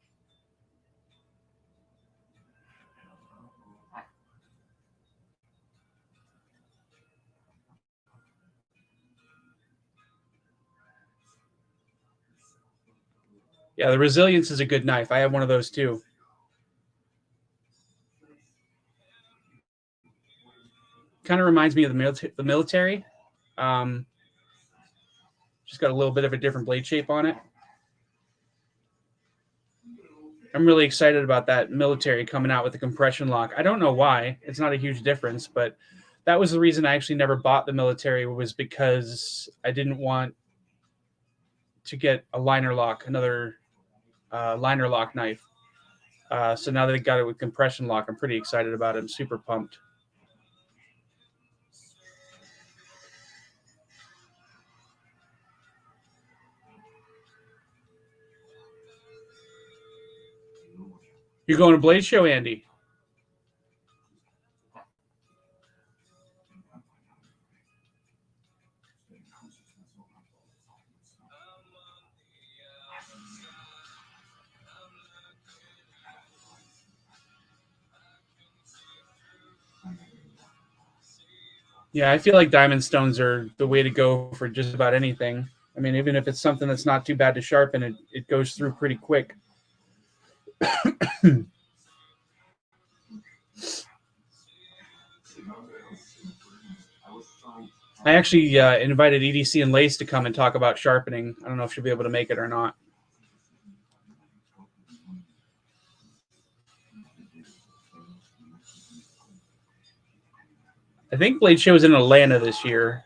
Yeah, the Resilience is a good knife. I have one of those too. Kind of reminds me of the military. Just got a little bit of a different blade shape on it. I'm really excited about that military coming out with the compression lock. I don't know why. It's not a huge difference, but that was the reason I actually never bought the military, was because I didn't want to get a liner lock, another liner lock knife. So now that they got it with compression lock, I'm pretty excited about it. I'm super pumped. You're going to Blade Show, Andy? Yeah, I feel like diamond stones are the way to go for just about anything. I mean, even if it's something that's not too bad to sharpen, it goes through pretty quick. I actually invited EDC and Lace to come and talk about sharpening. I don't know if she'll be able to make it or not. I think Blade Show is in Atlanta this year.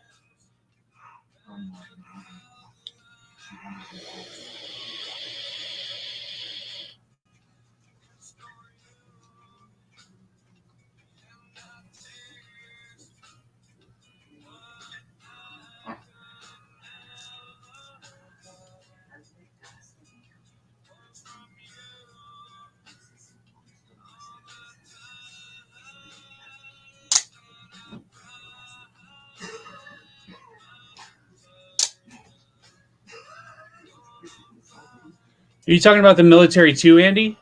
Are you talking about the military too, Andy?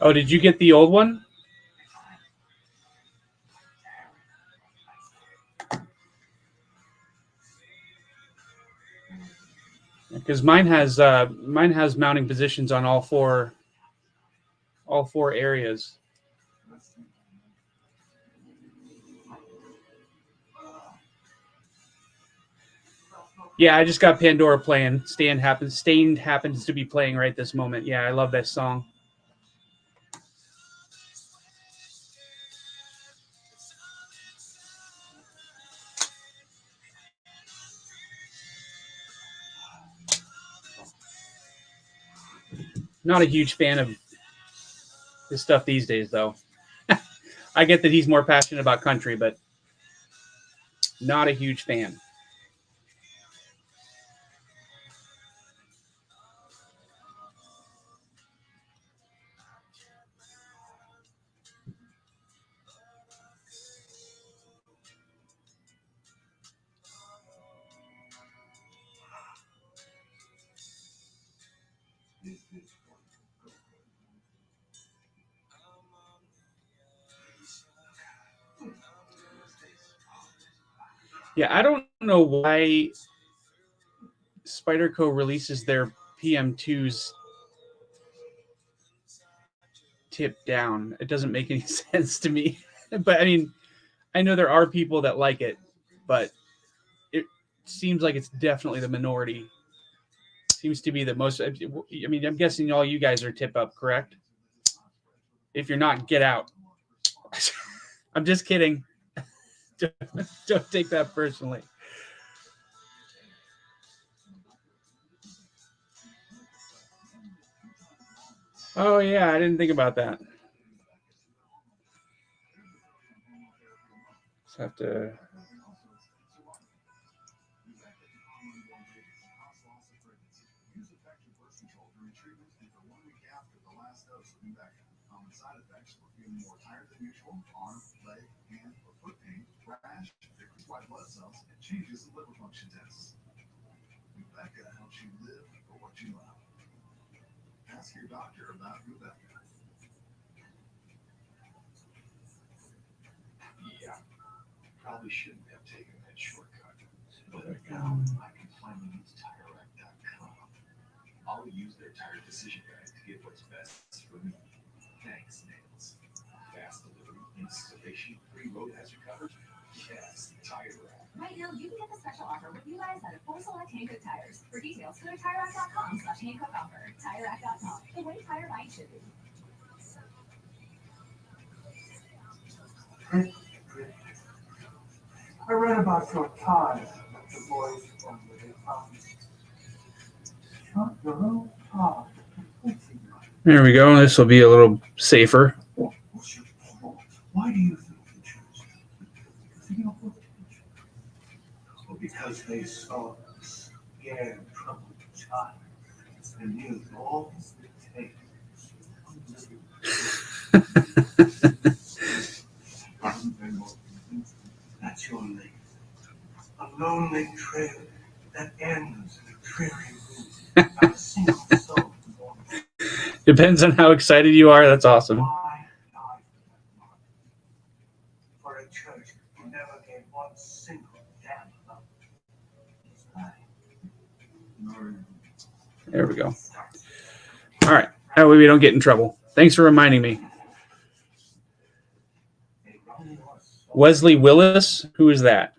Oh, did you get the old one? Because mine has mounting positions on all four areas. Yeah, I just got Pandora playing. Stained happens to be playing right this moment. Yeah, I love that song. Not a huge fan of his stuff these days, though. I get that he's more passionate about country, but not a huge fan. Yeah, I don't know why Spyderco releases their PM2s tip down. It doesn't make any sense to me. But I mean, I know there are people that like it, but it seems like it's definitely the minority. Seems to be the most. I mean, I'm guessing all you guys are tip up, correct? If you're not, get out. I'm just kidding. Don't take that personally. Oh yeah, I didn't think about that. Just have to. Probably shouldn't have taken that shortcut. But now I can finally use TireRack.com. I'll use their tire decision guide to get what's best for me. Thanks, Nails. Fast delivery, installation, free road hazard coverage. Yes, TireRack. Right now, you can get the special offer with you guys at a full select Hankook tires. For details, go to TireRack.com/Hankook offer. TireRack.com, the way tire buying should be. I read about your ties, the boys from the Shut your own tie. There we go. This will be a little safer. Why do you think you chose? Well, because they saw this scared, troubled child and knew all it takes. That's your lake. A lonely trail that ends in a dreary room. Not a single soul. Depends on how excited you are. That's awesome. Why die for a church who never gave one single damn love? There we go. All right. That way we don't get in trouble. Thanks for reminding me. Wesley Willis, who is that?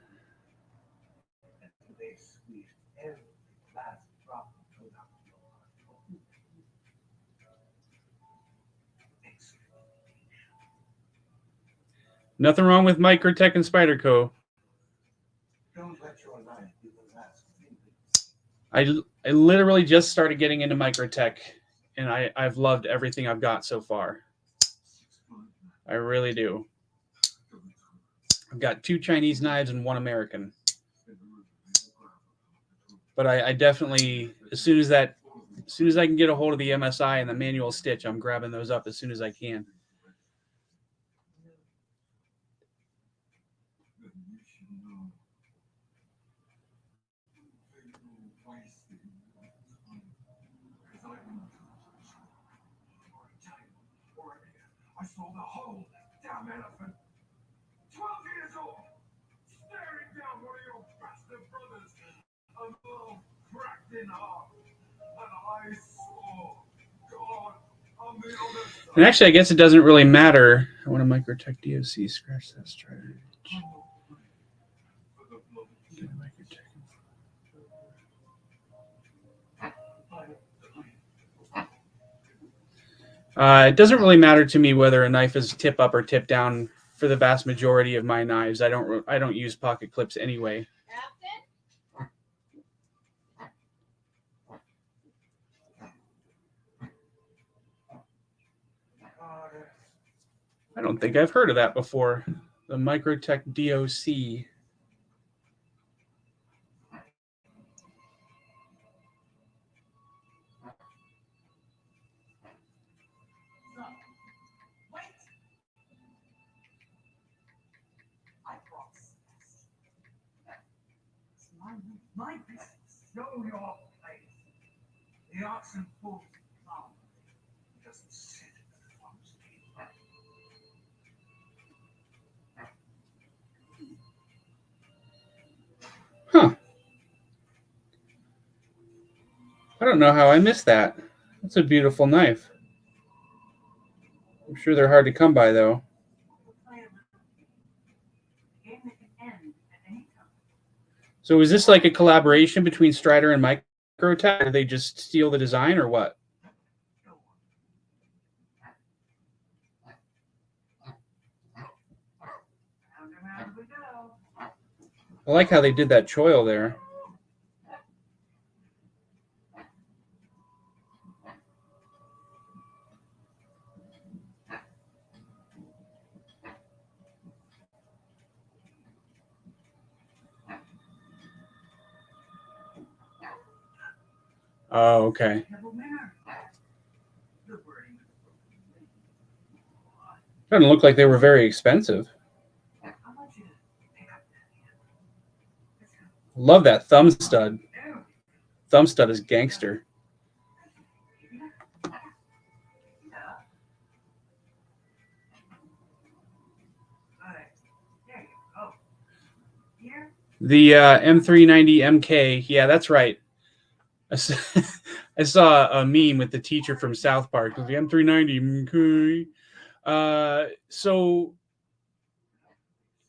Nothing wrong with Microtech and Spyderco. I literally just started getting into Microtech, and I've loved everything I've got so far. I really do. I've got 2 Chinese knives and 1 American. But I definitely, as soon as I can get a hold of the MSI and the manual stitch, I'm grabbing those up as soon as I can. I saw the whole damn elephant. 12 years old, staring down one of your bastard brothers, a little cracked in half. And I saw God on the other side. And actually, I guess it doesn't really matter. I want a Microtech DOC scratch that straight. It doesn't really matter to me whether a knife is tip up or tip down for the vast majority of my knives. I don't use pocket clips anyway. I don't think I've heard of that before. The Microtech DOC. My business. Show your place. The oxen pulls the plow. He doesn't sit in the farm's field. Huh. I don't know how I missed that. That's a beautiful knife. I'm sure they're hard to come by, though. So is this like a collaboration between Strider and Microtech? Or did they just steal the design or what? I like how they did that choil there. Oh, okay. Doesn't look like they were very expensive. Love that thumb stud. Thumb stud is gangster. The M390 MK. Yeah, that's right. I saw a meme with the teacher from South Park with the M390 MK. So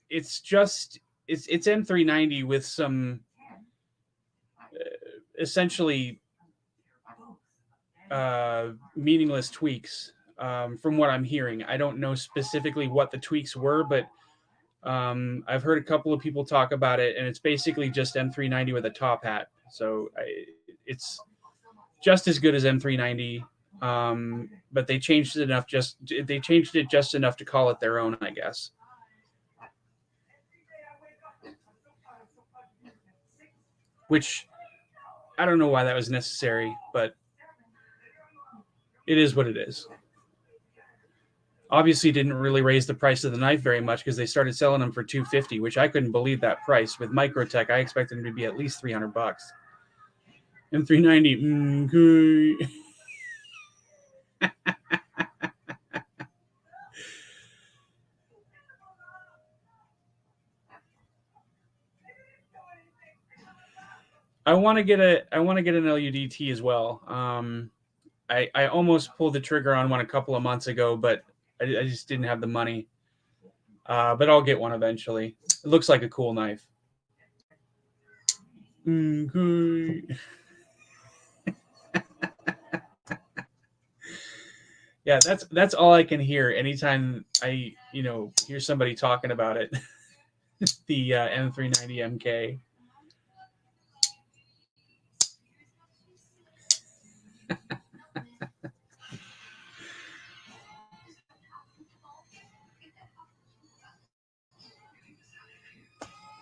it's M390 with some essentially meaningless tweaks. From what I'm hearing, I don't know specifically what the tweaks were, but I've heard a couple of people talk about it, and it's basically just M390 with a top hat. So it's just as good as M390, but they changed it enough. They changed it just enough to call it their own, I guess. Which I don't know why that was necessary, but it is what it is. Obviously didn't really raise the price of the knife very much because they started selling them for $250, which I couldn't believe that price. With Microtech, I expected them to be at least $300. M390. I want to get an LUDT as well. I almost pulled the trigger on one a couple of months ago, but I just didn't have the money. But I'll get one eventually. It looks like a cool knife. Yeah, that's all I can hear anytime I hear somebody talking about it. The M390 MK.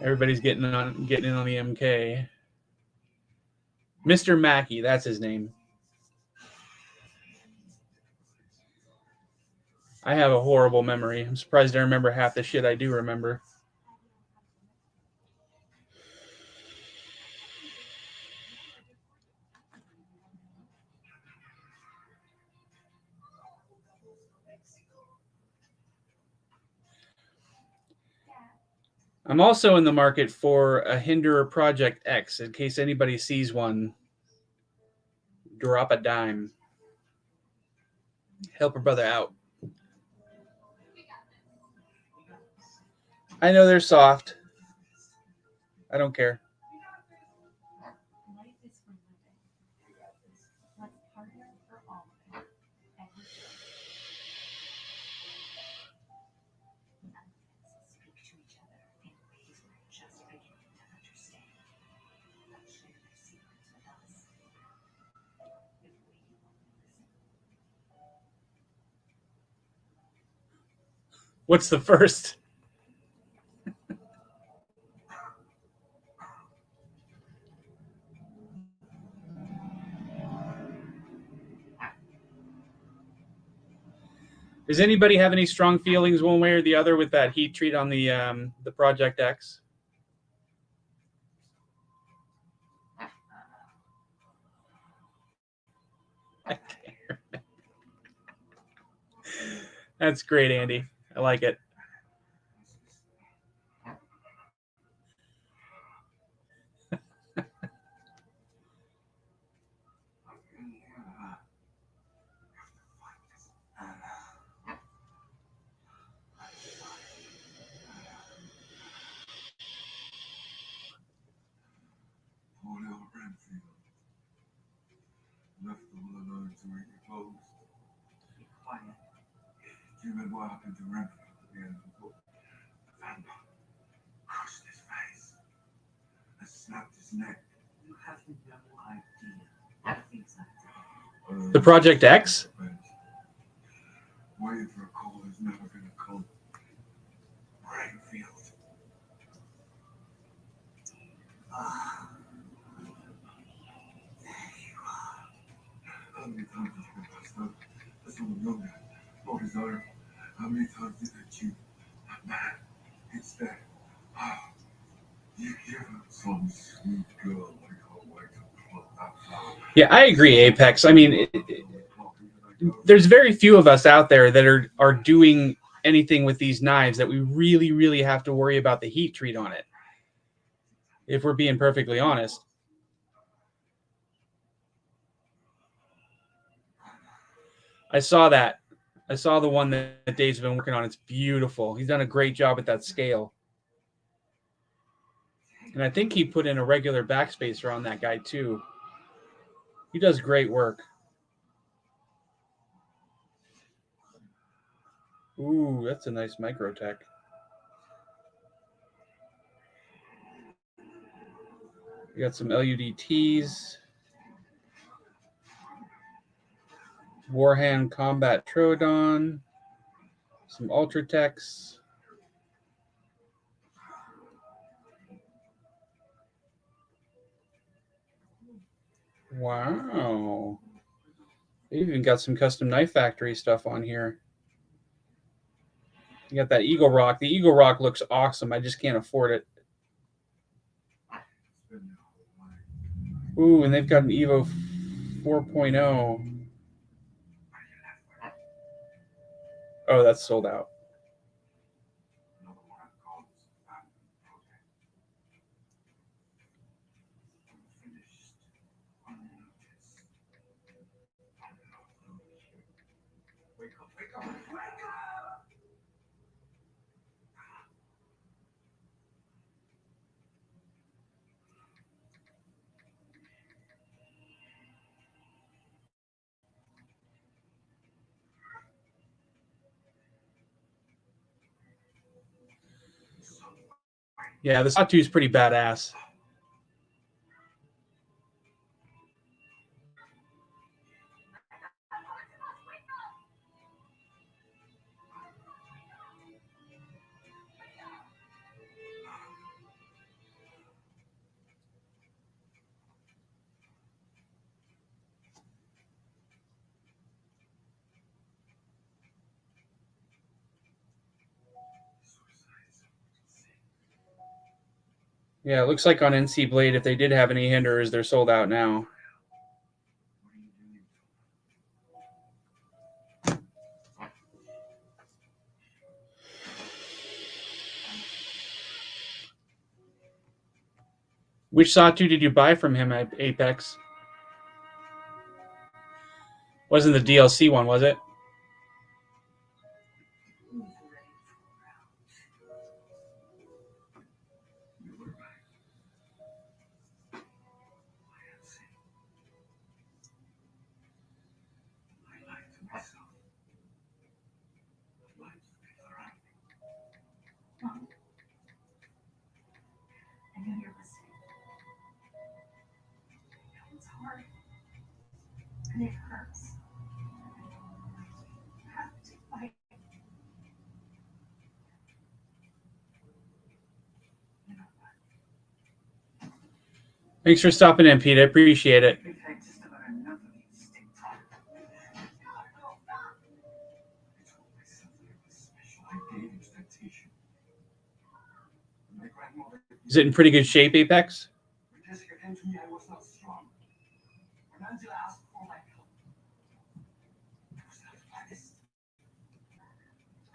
Everybody's getting in on the MK. Mr. Mackey, that's his name. I have a horrible memory. I'm surprised I remember half the shit I do remember. I'm also in the market for a Hinderer Project X. In case anybody sees one, drop a dime. Help a brother out. I know they're soft. I don't care. What's the first? Does anybody have any strong feelings one way or the other with that heat treat on the Project X? That's great, Andy. I like it. Poor little Renfield. Left all alone to eat your clothes. Be quiet. Do you remember what happened to Renfield at the end of the book? The vampire crushed his face and snapped his neck. You have no idea what things like that. The Project X? Waiting for a call is never going to come. Renfield. Ah. There you are. How many times did you get passed up? That's all I know now. No desire. How many times did I cheat? That man. Instead. Ah. You give him some sweet girl like her way to pluck that flower. Yeah, I agree, Apex. I mean, there's very few of us out there that are doing anything with these knives that we really, really have to worry about the heat treat on it, if we're being perfectly honest. I saw that. I saw the one that Dave's been working on. It's beautiful. He's done a great job with that scale. And I think he put in a regular backspacer on that guy too. He does great work. Ooh, that's a nice Microtech. We got some LUDTs. Warhand Combat Troodon. Some Ultratechs. Wow. They even got some custom knife factory stuff on here. You got that Eagle Rock. The Eagle Rock looks awesome. I just can't afford it. Ooh, and they've got an Evo 4.0. Oh, that's sold out. Wake up, wake up, wake up! Yeah, the Sawtooth is pretty badass. Yeah, it looks like on NC Blade, if they did have any hinders, they're sold out now. Which Sawtooth did you buy from him at Apex? Wasn't the DLC one, was it? I know you're listening. It's hard. And it hurts. You have to fight. Thanks for stopping in, Pete. I appreciate it. We've had just about enough of these TikTok. I told myself that it was special. I gave expectation. My grandmother Is it in pretty good shape, Apex? when Jessica came to me, I was not strong. When Angela asked for my help, I was not honest.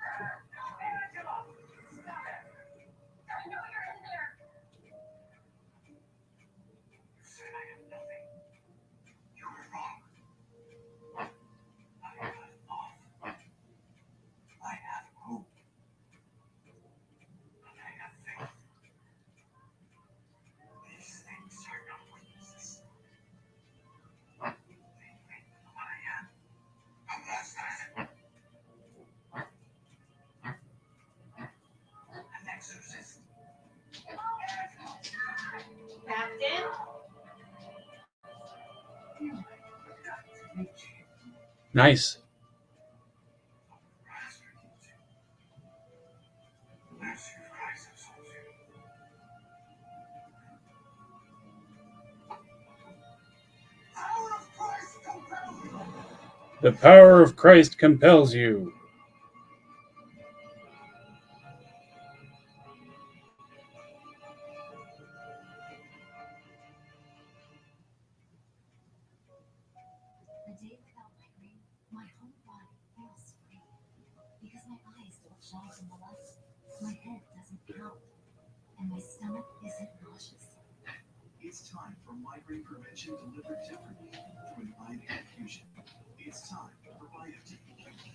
Angela! Stop it! I know you're in there! You said I am nothing. You were wrong. I have love. I have hope. I have faith. These things are not weaknesses. They make who I am. And that's that. An exorcist. Captain? Nice. The power of Christ compels you. A day without migraine, my whole body feels free. Because my eyes don't shine from the light, my head doesn't pound, and my stomach isn't nauseous. It's time for migraine prevention delivered differently through an IV infusion. It's time for Vyepti,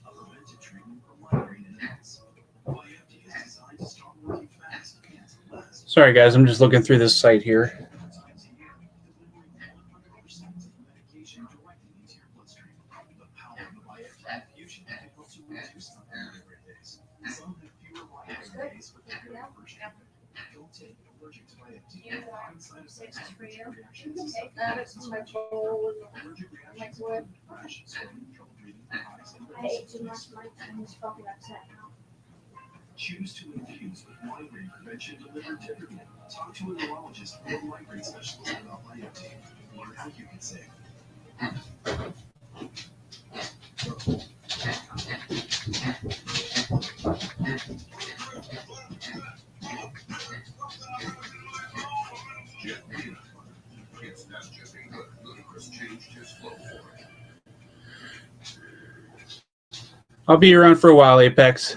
a preventive treatment for migraine in adults. Vyepti is designed to start working fast and to last. Sorry, guys. I'm just looking through this site here. Times a year, delivering 100% of the medication directly into your bloodstream. The power of the Vyepti infusion can help to reduce the migraine days. Some have fewer migraine days with their very first treatment. Don't take allergic to Vyepti. Common side effects include reactions, It's my bowl. allergic reactions, Microwave. rash, swelling, trouble breathing, eyes, and I ate too much lunch and he's fucking upset now. Choose to infuse with migraine prevention delivered differently. Talk to a neurologist or migraine specialist about Vyepti. Learn how you can save. I'll be around for a while, Apex.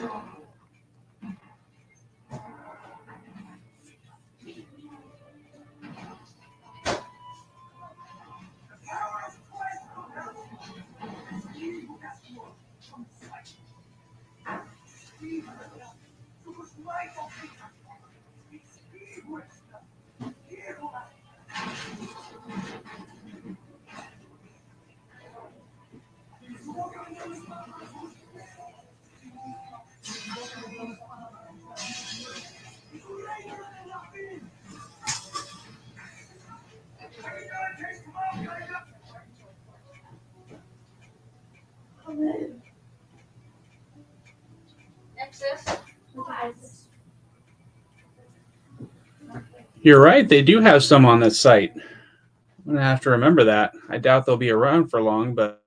Excess? You're right. They do have some on this site. I'm going to have to remember that. I doubt they'll be around for long, but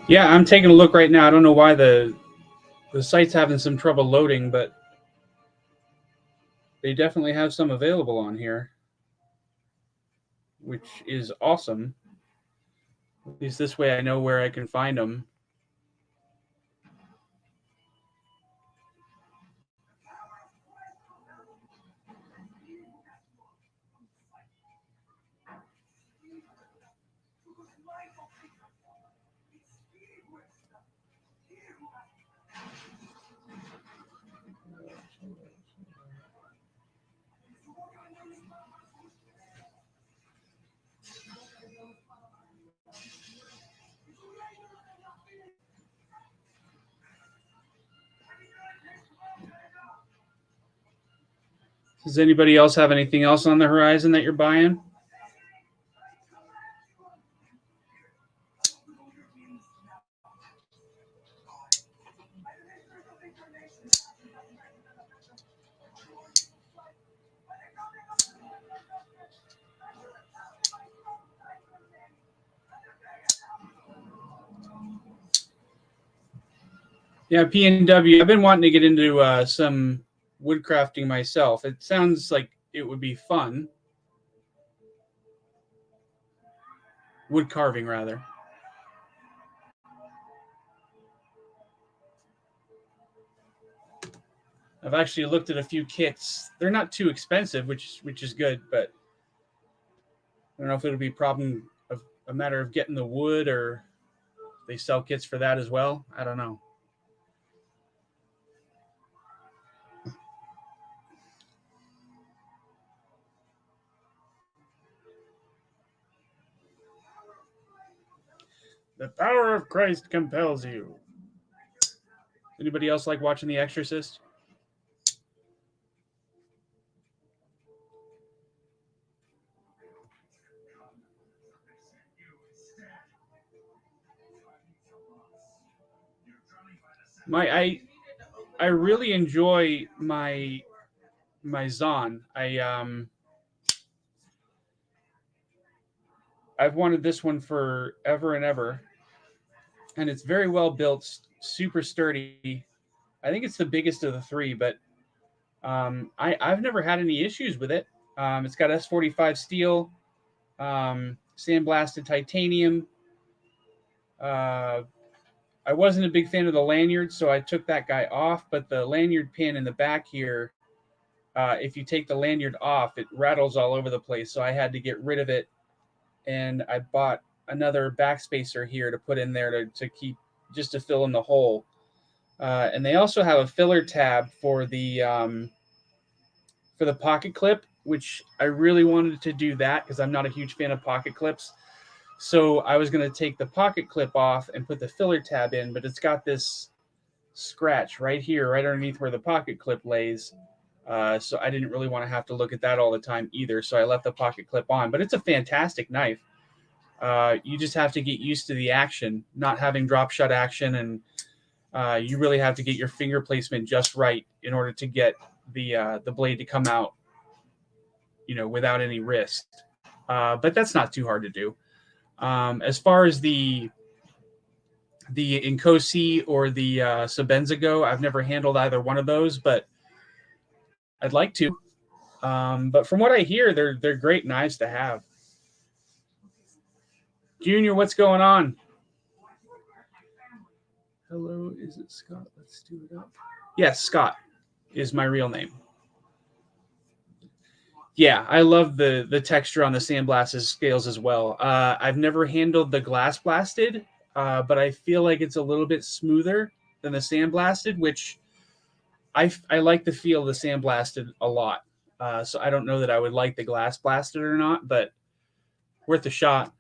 yeah, I'm taking a look right now. I don't know why the site's having some trouble loading, but they definitely have some available on here, which is awesome. At least this way I know where I can find them. Does anybody else have anything else on the horizon that you're buying? Yeah, P&W. I've been wanting to get into some woodcrafting myself. It sounds like it would be fun. Wood carving, rather. I've actually looked at a few kits. They're not too expensive, which is good, but I don't know if it'll be a matter of getting the wood, or they sell kits for that as well. I don't know. The power of Christ compels you. Anybody else like watching The Exorcist? I really enjoy my Zon. I've wanted this one for ever and ever, and it's very well built, super sturdy. I think it's the biggest of the three, but I've never had any issues with it. It's got S45 steel, sandblasted titanium. I wasn't a big fan of the lanyard, so I took that guy off. But the lanyard pin in the back here, if you take the lanyard off, it rattles all over the place. So I had to get rid of it, and I bought another backspacer here to put in there to keep, just to fill in the hole. And they also have a filler tab for the pocket clip, which I really wanted to do that because I'm not a huge fan of pocket clips. So I was going to take the pocket clip off and put the filler tab in, but it's got this scratch right here, right underneath where the pocket clip lays. So I didn't really want to have to look at that all the time either. So I left the pocket clip on, but it's a fantastic knife. You just have to get used to the action, not having drop shot action, and you really have to get your finger placement just right in order to get the blade to come out, without any wrist. But that's not too hard to do. As far as the Inkosi or the Sabenza go, I've never handled either one of those, but I'd like to. But from what I hear, they're great knives to have. Junior, what's going on? Hello, is it Scott? Let's do it up. Yes, Scott is my real name. Yeah, I love the texture on the sandblasted scales as well. I've never handled the glass blasted, but I feel like it's a little bit smoother than the sandblasted, which I like the feel of the sandblasted a lot. So I don't know that I would like the glass blasted or not, but worth a shot.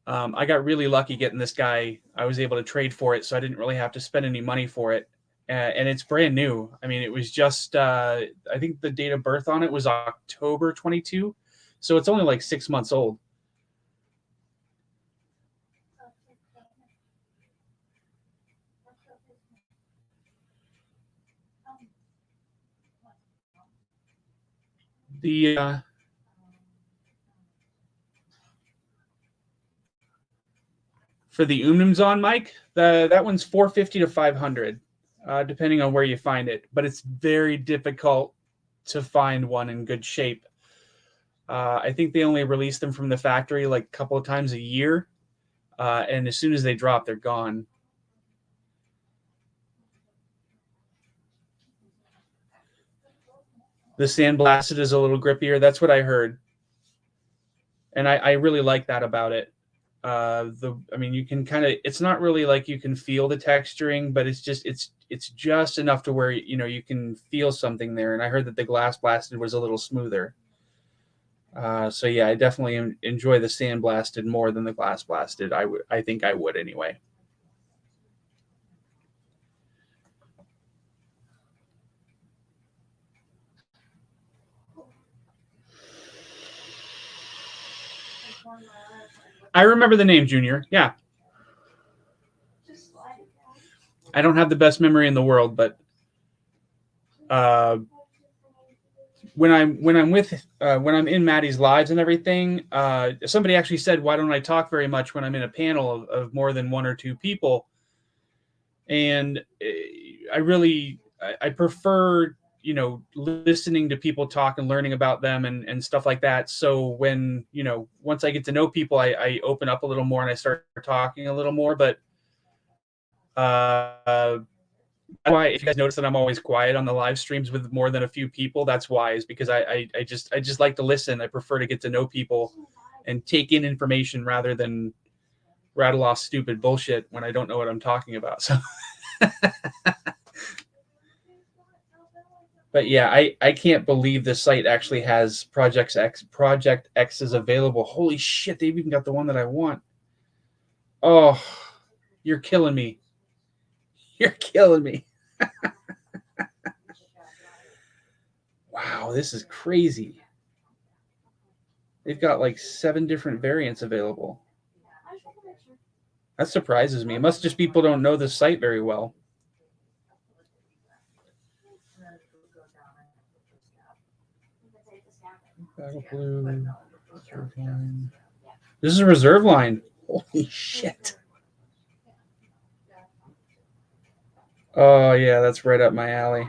I got really lucky getting this guy. I was able to trade for it, so I didn't really have to spend any money for it. And it's brand new. I mean, it was just, I think the date of birth on it was October 22. So it's only like 6 months old. The for the Umnumzon mic, that one's 450 to 500, depending on where you find it. But it's very difficult to find one in good shape. I think they only release them from the factory like a couple of times a year, and as soon as they drop, they're gone. The sandblasted is a little grippier. That's what I heard, and I really like that about it. I mean, you can kind of, it's not really like you can feel the texturing, but it's just enough to where, you can feel something there. And I heard that the glass blasted was a little smoother. So yeah, I definitely enjoy the sandblasted more than the glass blasted. I think I would anyway. I remember the name, Junior. Yeah. I don't have the best memory in the world, but when I'm in Maddie's lives and everything, somebody actually said, "Why don't I talk very much when I'm in a panel of more than one or two people?" And I prefer, listening to people talk and learning about them and stuff like that. So when, once I get to know people, I open up a little more and I start talking a little more. But why, if you guys notice that I'm always quiet on the live streams with more than a few people, that's why, is because I just like to listen. I prefer to get to know people and take in information rather than rattle off stupid bullshit when I don't know what I'm talking about. So but yeah, I can't believe this site actually has Project X is available. Holy shit, they've even got the one that I want. Oh, you're killing me. You're killing me. Wow, this is crazy. They've got like 7 different variants available. That surprises me. It must just people don't know the site very well. Battle Blue. Reserve line. This is a reserve line. Holy shit. Oh, yeah, that's right up my alley.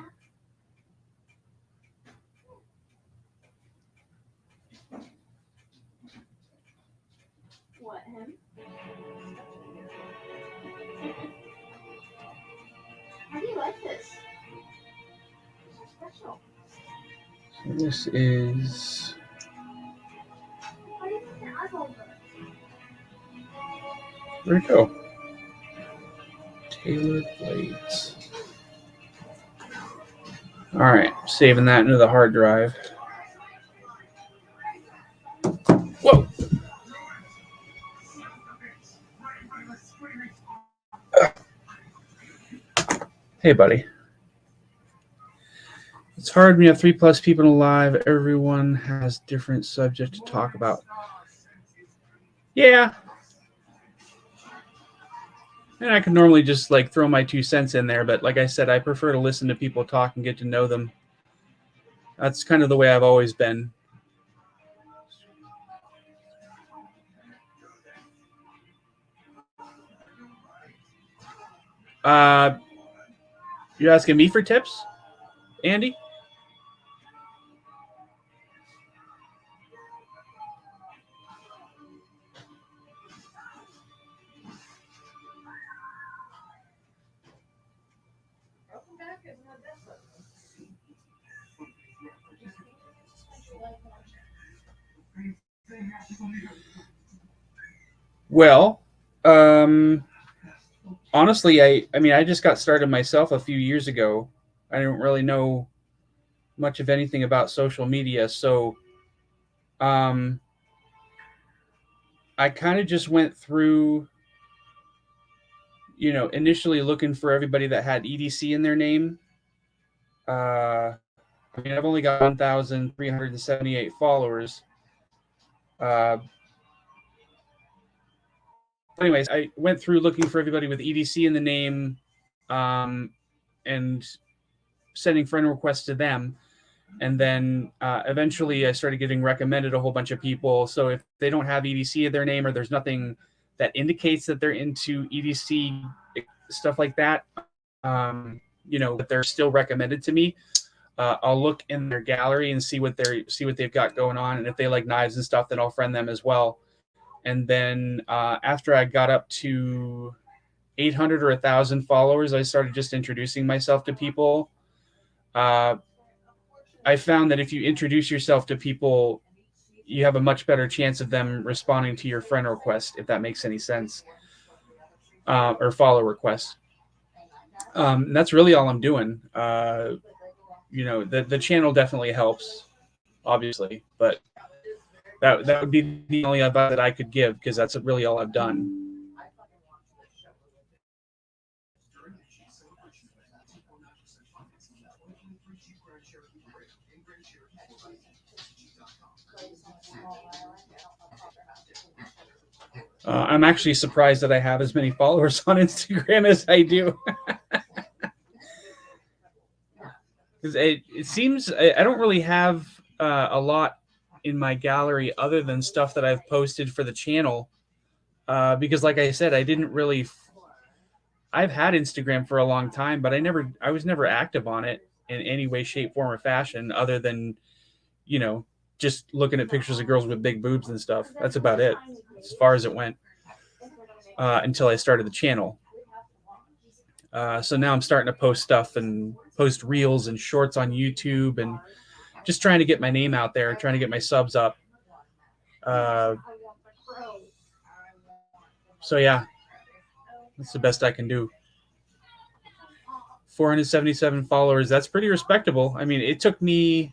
What, him? How do you like this? So special. So this is... Why do you think your eyeball hurt? Where'd it go? Tailored blades. All right, saving that into the hard drive. Whoa! Hey, buddy. It's hard when you have 3+ people alive. Everyone has different subject to talk about. Yeah. And I can normally just like throw my 2 cents in there, but like I said, I prefer to listen to people talk and get to know them. That's kind of the way I've always been. You're asking me for tips, Andy? Well, honestly, I just got started myself a few years ago. I don't really know much of anything about social media, so I kind of just went through, initially looking for everybody that had EDC in their name. I've only got 1,378 followers. Anyways, I went through looking for everybody with EDC in the name, and sending friend requests to them. And then eventually I started getting recommended a whole bunch of people. So if they don't have EDC in their name, or there's nothing that indicates that they're into EDC stuff like that, but they're still recommended to me. I'll look in their gallery and see what they've got going on, and if they like knives and stuff, then I'll friend them as well. And then after I got up to 800 or 1,000 followers, I started just introducing myself to people. I found that if you introduce yourself to people, you have a much better chance of them responding to your friend request, if that makes any sense, or follow request. That's really all I'm doing. The channel definitely helps, obviously, but that would be the only advice that I could give, because that's really all I've done. I'm actually surprised that I have as many followers on Instagram as I do. Because it seems I don't really have a lot in my gallery other than stuff that I've posted for the channel. Because, like I said, I didn't really. I've had Instagram for a long time, but I was never active on it in any way, shape, form, or fashion, other than, you know, just looking at pictures of girls with big boobs and stuff. That's about it, as far as it went, until I started the channel. So now I'm starting to post stuff and post reels and shorts on YouTube and just trying to get my name out there, trying to get my subs up. So yeah, that's the best I can do. 477 followers. That's pretty respectable. I mean, it took me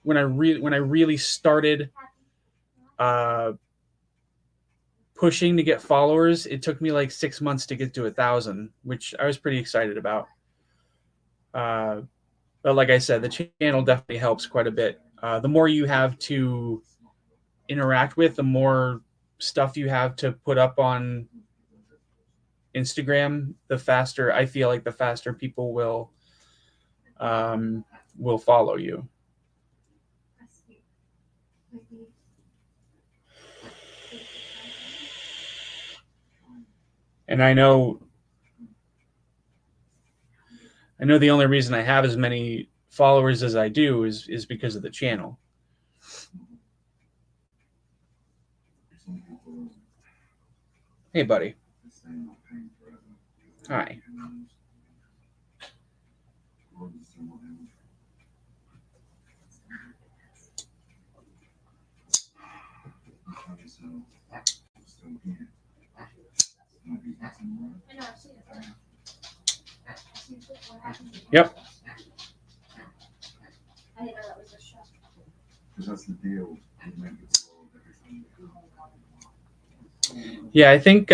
when I really started pushing to get followers, it took me like 6 months to get to 1,000, which I was pretty excited about. But like I said, the channel definitely helps quite a bit. The more you have to interact with, the more stuff you have to put up on Instagram, the faster I feel like the faster people will follow you. And I know the only reason I have as many followers as I do is because of the channel. Hey, buddy. Hi. Yep. Yeah, I think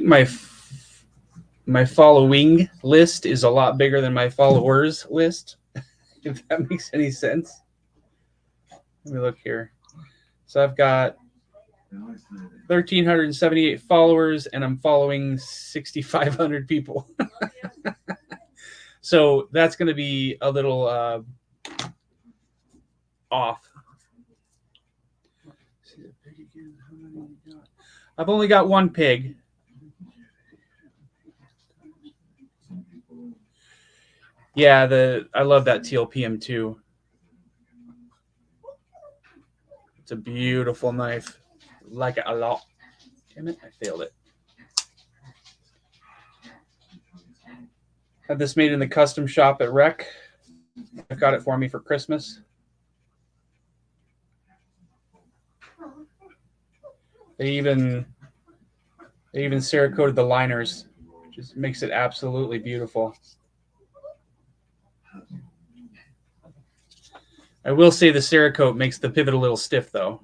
my following list is a lot bigger than my followers list, if that makes any sense. Let me look here. So I've got 1,378 followers, and I'm following 6,500 people. So that's going to be a little off. I've only got one pig. Yeah, I love that teal PM2. It's a beautiful knife. Like it a lot. Damn it, I failed it. Had this made in the custom shop at Rec. I got it for me for Christmas. They even Cerakoted the liners. Just makes it absolutely beautiful. I will say the Cerakote makes the pivot a little stiff, though.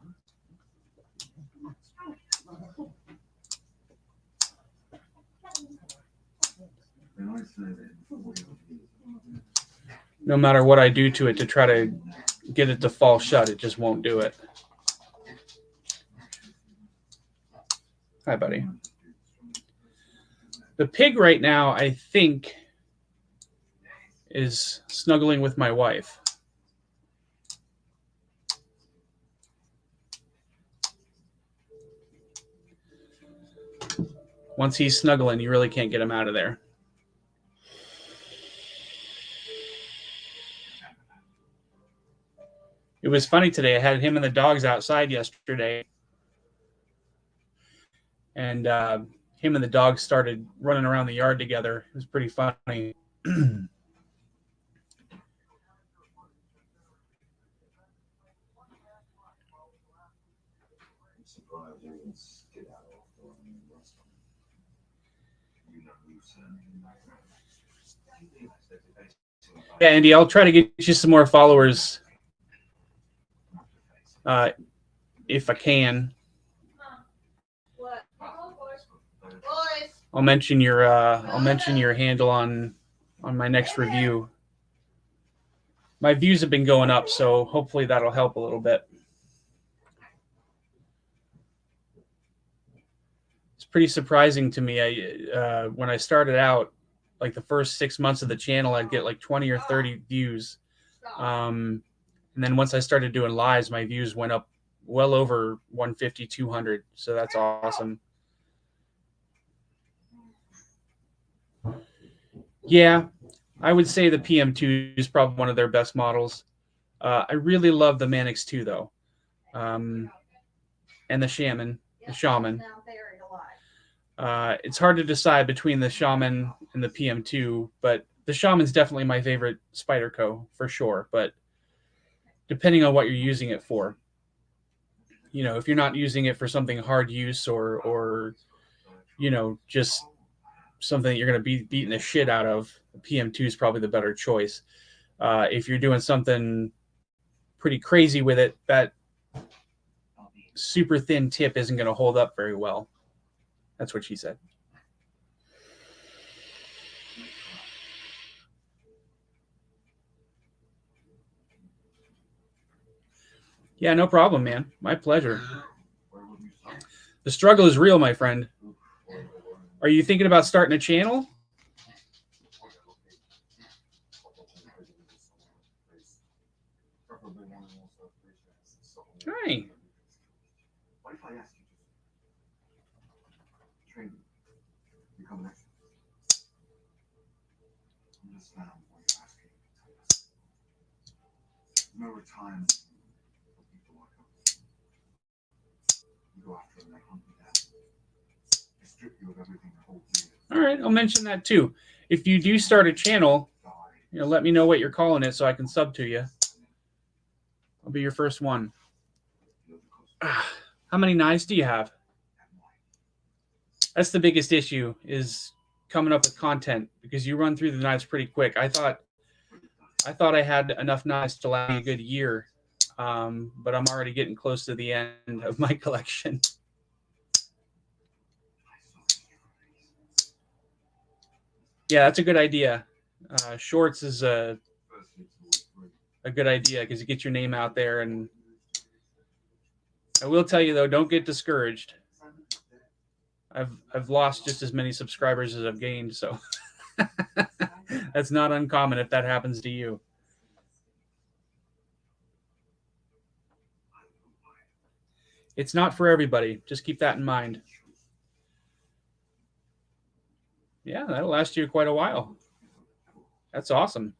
No matter what I do to it to try to get it to fall shut, it just won't do it. Hi, buddy. The pig right now, I think, is snuggling with my wife. Once he's snuggling, you really can't get him out of there. It was funny today. I had him and the dogs outside yesterday. And him and the dogs started running around the yard together. It was pretty funny. Yeah, Andy, I'll try to get you some more followers if I can. I'll mention your handle on on my next review. My views have been going up, so hopefully that'll help a little bit. It's pretty surprising to me. When I started out, like the first 6 months of the channel, I'd get like 20 or 30 views. And then once I started doing lives, my views went up well over 150, 200. So that's awesome. Yeah, I would say the PM2 is probably one of their best models. I really love the Manix 2 though. And the Shaman. It's hard to decide between the Shaman and the PM2, but the Shaman's definitely my favorite Spyderco for sure. But depending on what you're using it for, you know, if you're not using it for something hard use or you know, just something that you're going to be beating the shit out of, the PM2 is probably the better choice. If you're doing something pretty crazy with it, that super thin tip isn't going to hold up very well. That's what she said. Yeah, no problem, man. My pleasure. The struggle is real, my friend. Are you thinking about starting a channel? Hi. What if I ask you to train me, become an expert? I'm just now going to ask you to tell us. Remember times when people walk up, you go after them, they hunt you down, they strip you of everything that holds you. All right, I'll mention that too. If you do start a channel, you know, let me know what you're calling it so I can sub to you. I'll be your first one. How many knives do you have? That's the biggest issue, is coming up with content, because you run through the knives pretty quick. I thought I had enough knives to last me a good year, but I'm already getting close to the end of my collection. Yeah, that's a good idea. Shorts is a good idea because you get your name out there. And I will tell you though, don't get discouraged. I've lost just as many subscribers as I've gained, so that's not uncommon if that happens to you. It's not for everybody. Just keep that in mind. Yeah, that'll last you quite a while. That's awesome.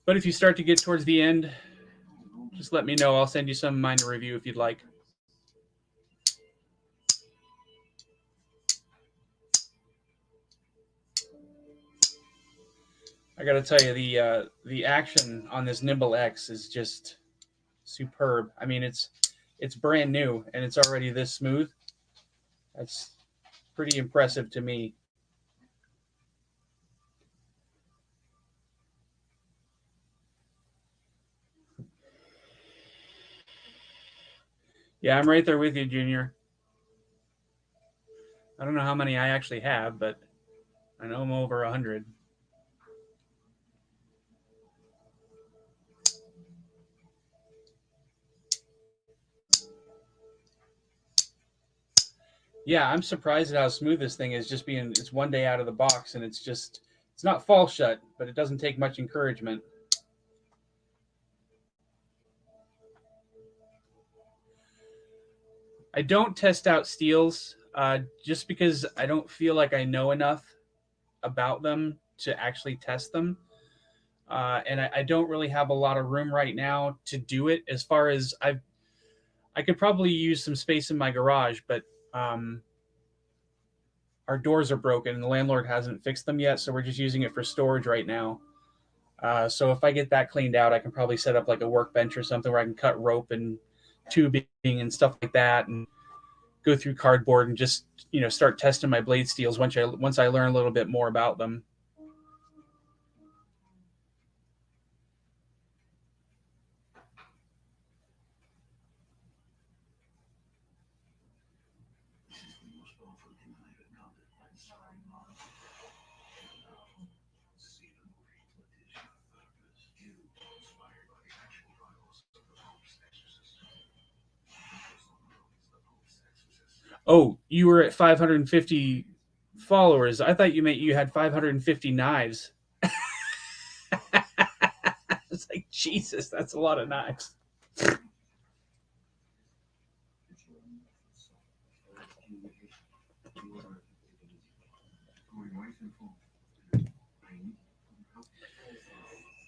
But if you start to get towards the end, just let me know. I'll send you some of mine to review if you'd like. I got to tell you, the action on this Nimble X is just superb. I mean, it's brand new and it's already this smooth. That's pretty impressive to me. Yeah, I'm right there with you, Junior. I don't know how many I actually have, but I know I'm over 100. Yeah, I'm surprised at how smooth this thing is. It's one day out of the box, and it's not fall shut, but it doesn't take much encouragement. I don't test out steels just because I don't feel like I know enough about them to actually test them. And I don't really have a lot of room right now to do it. As far as I could probably use some space in my garage, but our doors are broken and the landlord hasn't fixed them yet, so we're just using it for storage right now. So if I get that cleaned out, I can probably set up like a workbench or something where I can cut rope and tubing and stuff like that, and go through cardboard and just, you know, start testing my blade steels once I learn a little bit more about them. Oh, you were at 550 followers. I thought you meant you had 550 knives. It's like, Jesus, that's a lot of knives.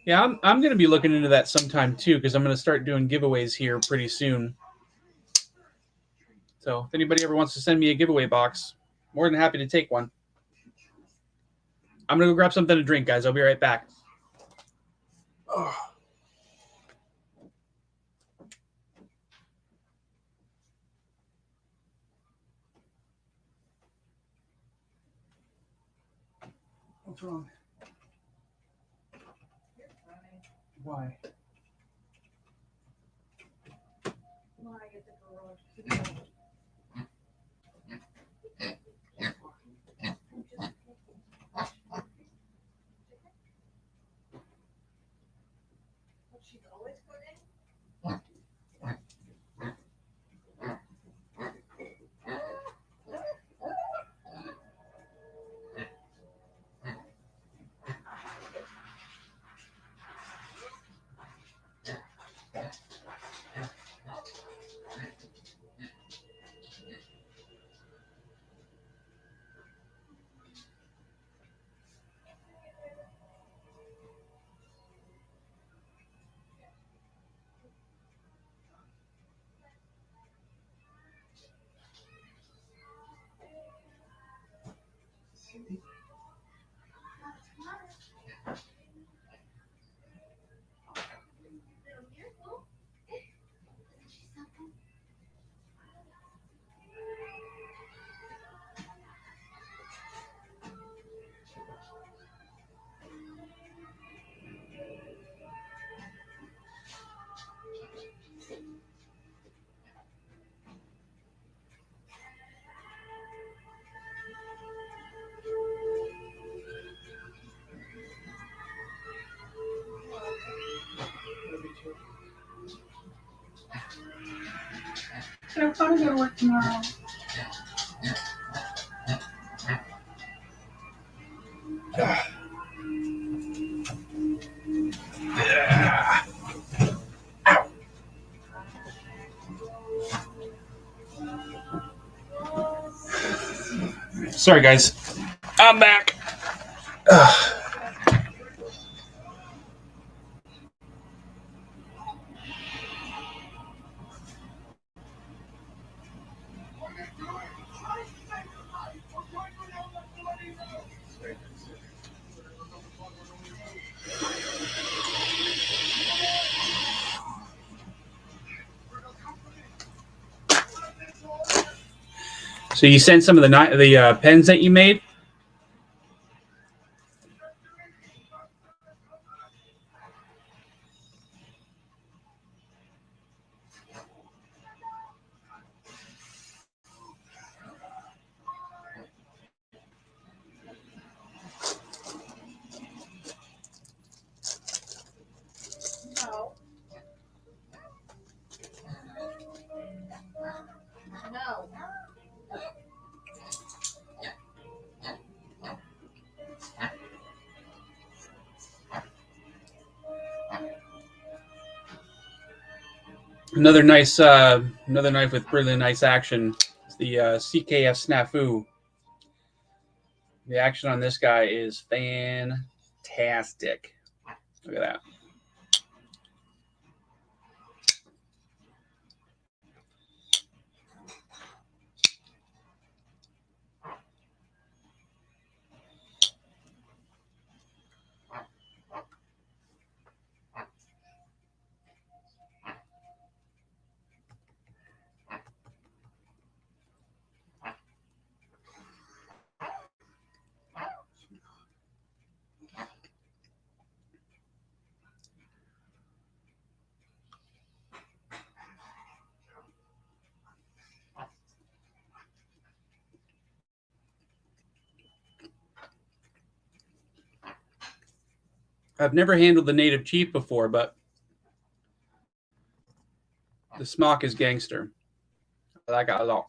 Yeah, I'm going to be looking into that sometime too, because I'm going to start doing giveaways here pretty soon. So if anybody ever wants to send me a giveaway box, more than happy to take one. I'm going to go grab something to drink, guys. I'll be right back. Oh. What's wrong? Why? She's always good in. So I'm probably go to work tomorrow. Sorry, guys. I'm back. So you sent some of the pens that you made? No. No. Another nice, another knife with really nice action. It's the CKF Snafu. The action on this guy is fantastic. Look at that. I've never handled the native chief before, but the smock is gangster. I like it a lot.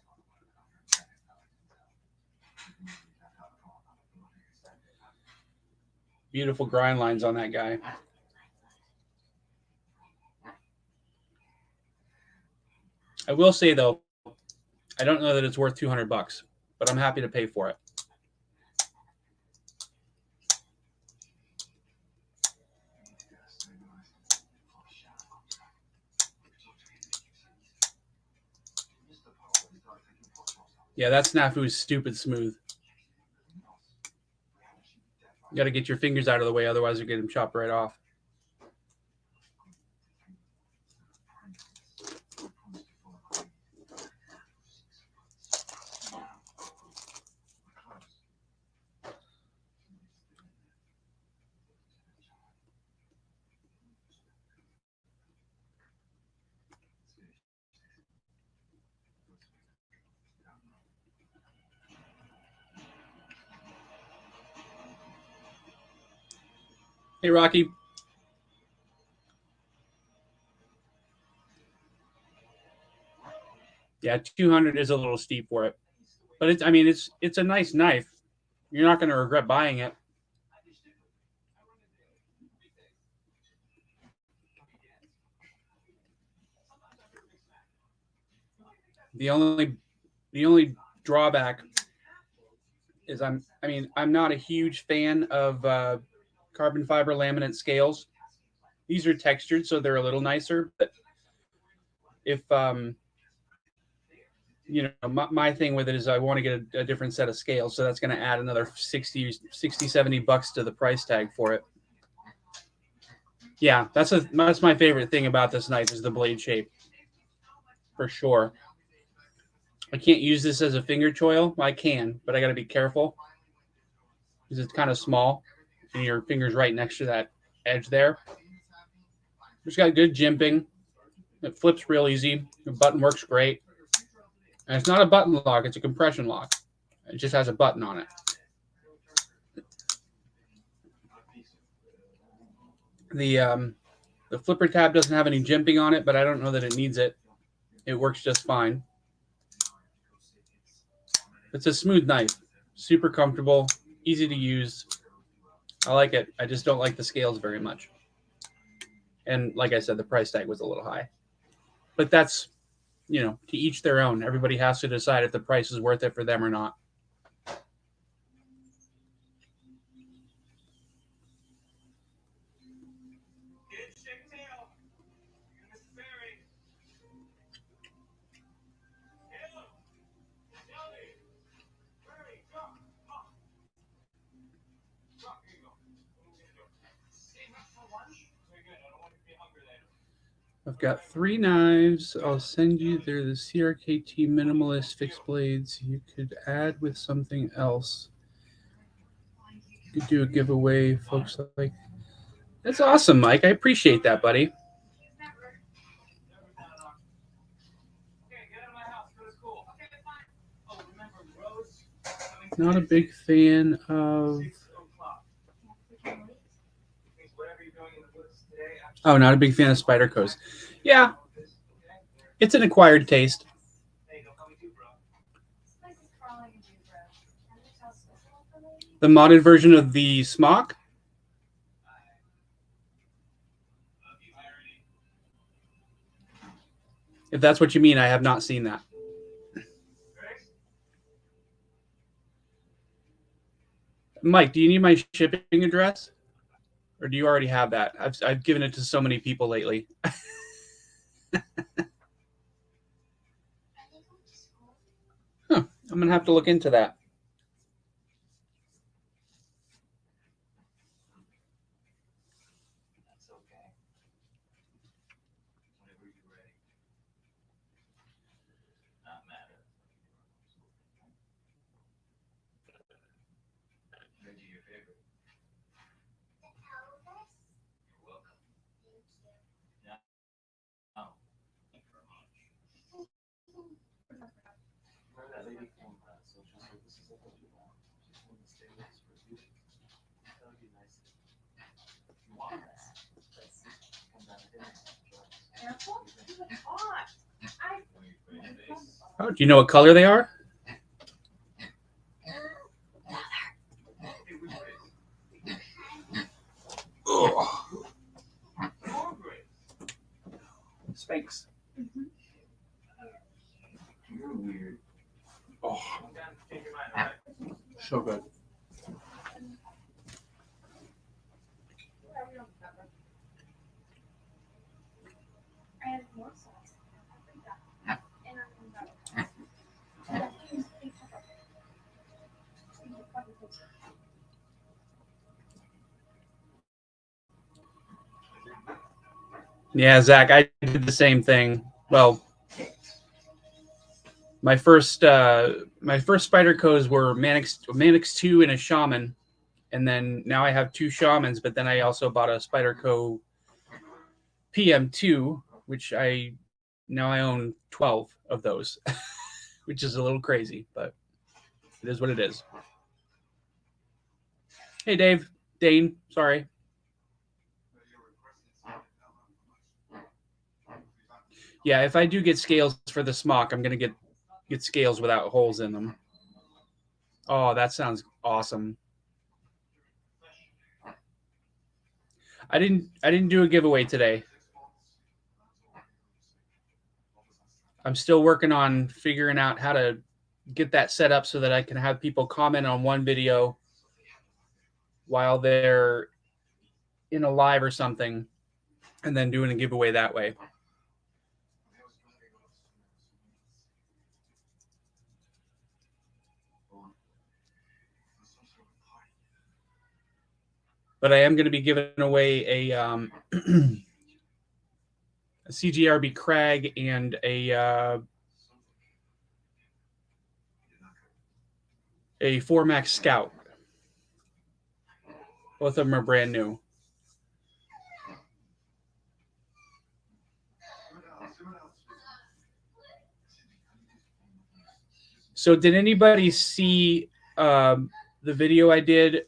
Beautiful grind lines on that guy. I will say though, I don't know that it's worth $200, but I'm happy to pay for it. Yeah, that snafu is stupid smooth. You got to get your fingers out of the way, otherwise you get them chopped right off. Hey, Rocky. Yeah, 200 is a little steep for it, but it's a nice knife. You're not going to regret buying it. The only drawback is I'm not a huge fan of carbon fiber laminate scales. These are textured, so they're a little nicer. But if my thing with it is I want to get a different set of scales, so that's going to add another 60 $70 to the price tag for it. Yeah, that's my favorite thing about this knife is the blade shape, for sure. I can't use this as a finger choil. I can, but I got to be careful because it's kind of small, and your finger's right next to that edge there. It's got good jimping. It flips real easy. The button works great. And it's not a button lock, it's a compression lock. It just has a button on it. The flipper tab doesn't have any jimping on it, but I don't know that it needs it. It works just fine. It's a smooth knife. Super comfortable, easy to use. I like it. I just don't like the scales very much. And like I said, the price tag was a little high. But that's, to each their own. Everybody has to decide if the price is worth it for them or not. I've got 3 knives. I'll send you. They're the CRKT minimalist fixed blades. You could add with something else. You could do a giveaway. Folks like. That's awesome, Mike. I appreciate that, buddy. Not a big fan of. Oh, not a big fan of Spyderco's. Yeah, it's an acquired taste. The modded version of the smock? If that's what you mean, I have not seen that. Mike, do you need my shipping address? Or do you already have that? I've given it to so many people lately. Huh, I'm going to have to look into that. Careful, it's hot. Oh, do you know what color they are? Oh. Spanx. You're weird. Oh, so good. And more salt. Yeah, Zach, I did the same thing. Well, my first spider codes were Manix 2 and a shaman, and then now I have 2 shamans. But then I also bought a Spider Co PM2, which I own 12 of those, which is a little crazy, but it is what it is. Hey, Dane, sorry. Yeah, if I do get scales for the smock, I'm gonna get scales without holes in them. Oh, that sounds awesome. I didn't do a giveaway today. I'm still working on figuring out how to get that set up so that I can have people comment on one video while they're in a live or something, and then doing a giveaway that way. But I am going to be giving away a CGRB Crag and a 4MAX Scout. Both of them are brand new. So did anybody see the video I did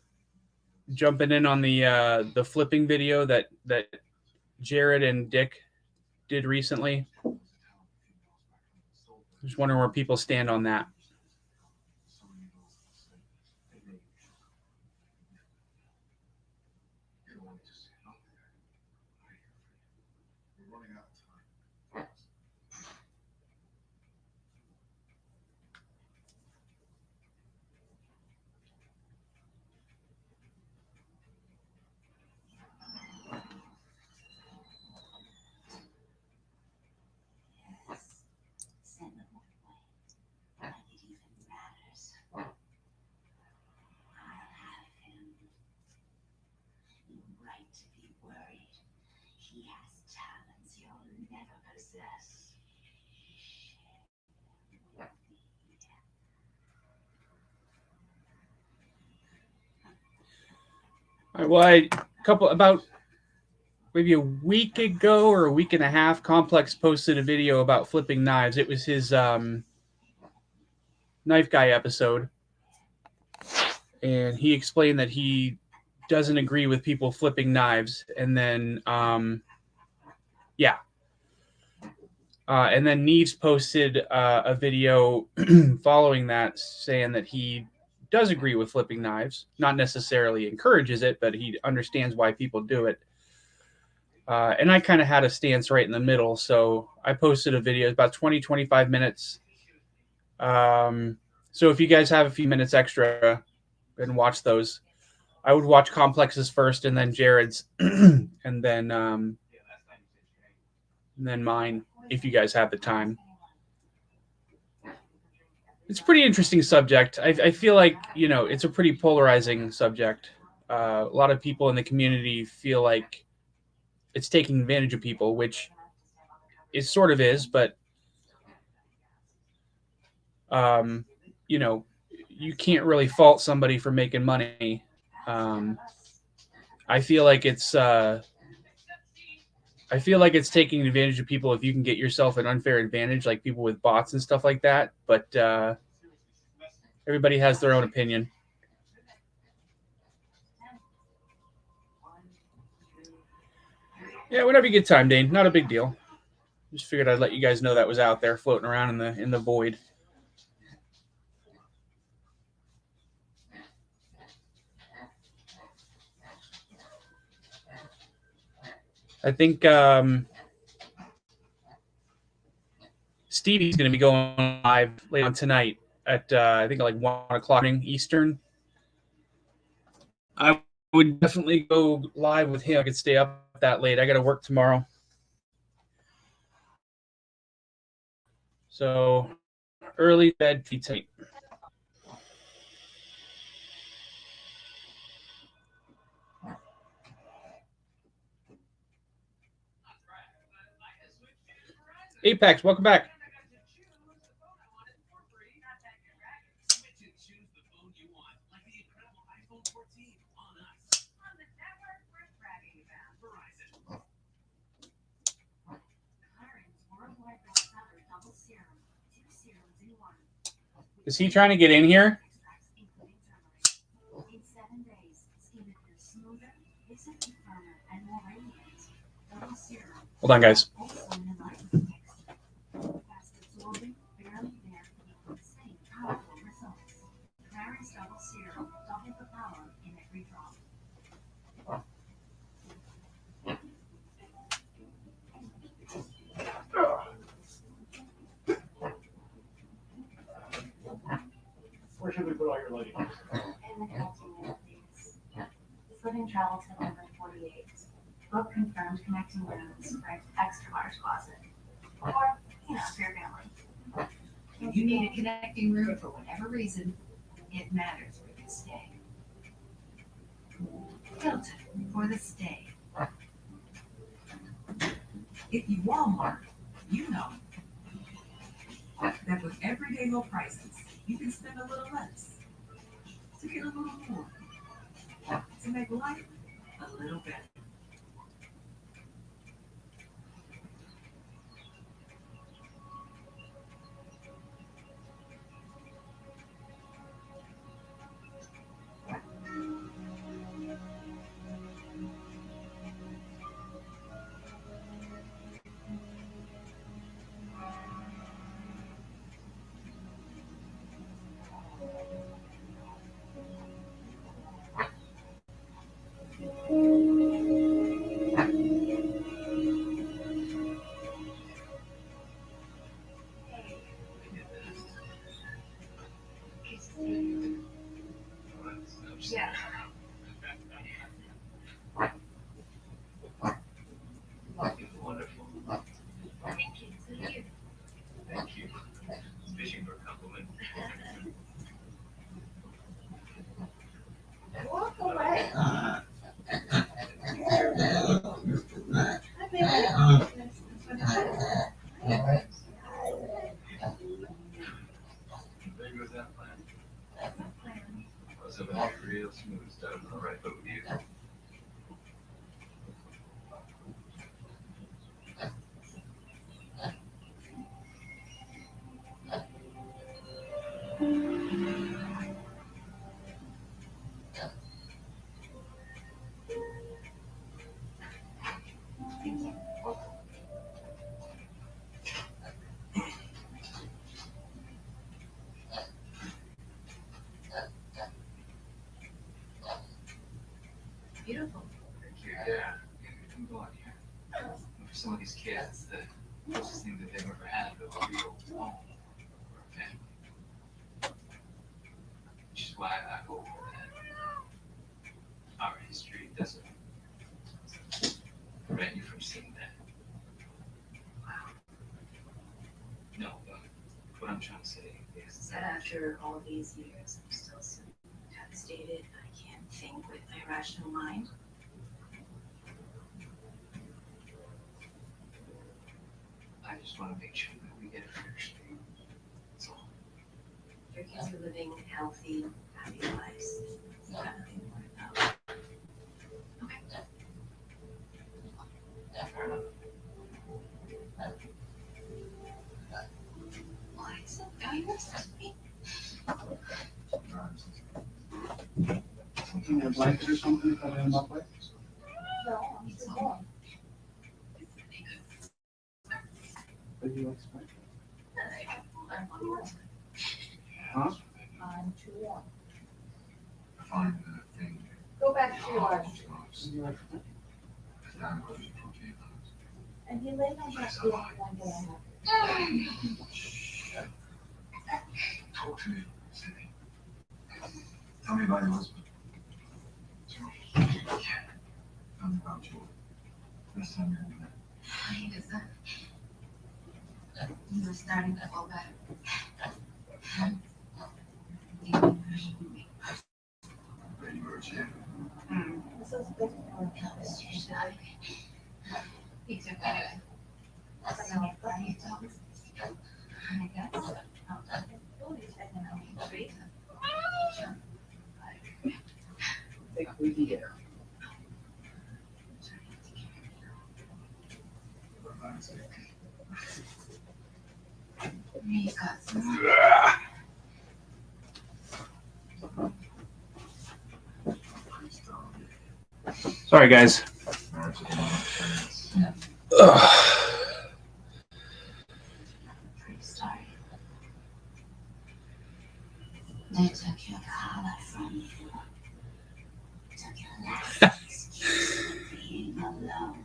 jumping in on the flipping video that Jared and Dick did recently? Just wondering where people stand on that. All right, well, about maybe a week ago or a week and a half, Complex posted a video about flipping knives. It was his Knife Guy episode, and he explained that he doesn't agree with people flipping knives. And then and then Neves posted a video following that saying that he does agree with flipping knives, not necessarily encourages it, but he understands why people do it. And I kind of had a stance right in the middle. So I posted a video, about 20-25 minutes. So if you guys have a few minutes extra and watch those, I would watch Complex's first and then Jared's and then mine if you guys have the time. It's a pretty interesting subject. I feel like, it's a pretty polarizing subject. A lot of people in the community feel like it's taking advantage of people, which it sort of is, but you can't really fault somebody for making money. I feel like it's taking advantage of people if you can get yourself an unfair advantage, like people with bots and stuff like that. But everybody has their own opinion. Yeah, whenever you get time, Dane. Not a big deal. Just figured I'd let you guys know that was out there floating around in the void. I think Stevie's going to be going live later on tonight at I think like 1:00 Eastern. I would definitely go live with him. I could stay up that late. I got to work tomorrow. So early bed tonight. Apex, welcome back. Is he trying to get in here? Hold on, guys. Where should we put all your lighting? In the connecting room, please. This living travel to number 48. Book confirmed connecting rooms for extra large closet. Or, you know, for your family. If you need a connecting room for whatever reason, it matters where you stay. Hilton for the stay. If you Walmart, you know that with everyday low prices, you can spend a little less to get a little more to make life a little better. Yeah. Wonderful. Thank you. Thank you. Thank you. Fishing for a compliment. Walk away. There goes that plan. I was hoping to be real smooth, starting on the right foot with you. Beautiful. Thank you. Yeah. I'm going here. For some of these kids, it's the closest thing that they've ever had to a real home or a family. Which is why I hope that our history doesn't prevent you from seeing that. No, but what I'm trying to say is That that after all these years, I'm still so devastated. I can't think with my rational mind. I just want to make sure that we get a fair shake. That's all. Your kids are living healthy, happy lives. You got nothing to worry about. Okay. Fair enough. Why is it going this way? A blanket or something to cover him up with? No, I'm still going. do you expect? I'm too warm. Find the thing. Go back to your lunch. And he laid on that bed one day and Talk to me, Cindy. Tell me about your husband. Tell me about you. Last time you met. He was starting to go back. Pretty much, yeah. this is good for He took it. I guess. Think we can get her. He's got some. Sorry, guys. Sorry. They took your collar from you. Took your last excuse for being alone.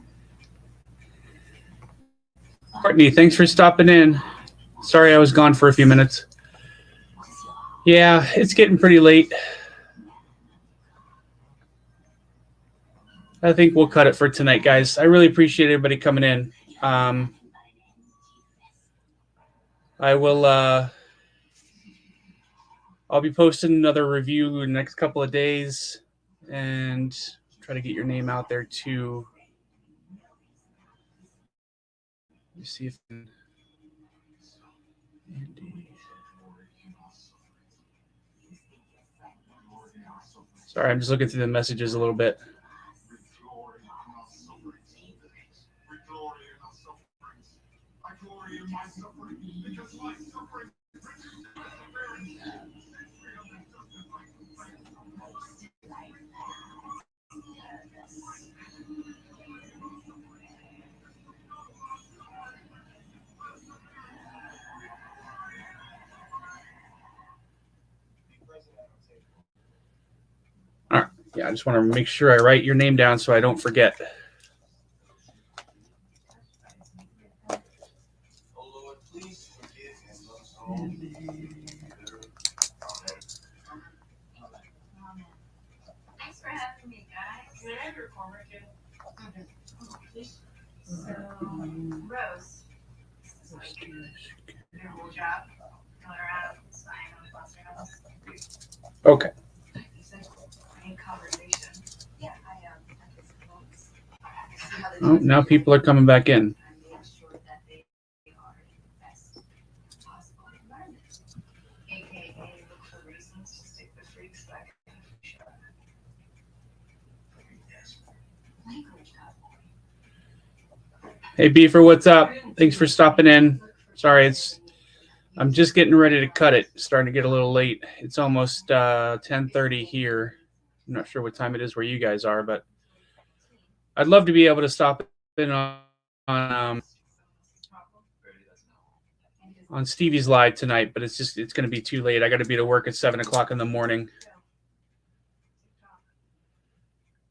Courtney, thanks for stopping in. Sorry I was gone for a few minutes. Yeah, it's getting pretty late. I think we'll cut it for tonight, guys. I really appreciate everybody coming in. I will I'll be posting another review in the next couple of days and try to get your name out there too. Let me see if Andy. Sorry, I'm just looking through the messages a little bit. All right. Yeah, I just want to make sure I write your name down so I don't forget. Thanks for having me, guys. Can I have your former kid? So, Rose. Your whole job. Going around, signing on the bus rounds. Okay. Any conversation. Yeah, I Oh, now people are coming back in. make sure that they are in the best possible environment. AKA look for reasons to stick the freaks back in the shop. Language Hey, Beaver, what's up? Thanks for stopping in. Sorry, I'm just getting ready to cut it. It's starting to get a little late. It's almost 10:30 here. I'm not sure what time it is where you guys are, but I'd love to be able to stop in on Stevie's live tonight, but it's going to be too late. I got to be to work at 7 o'clock in the morning.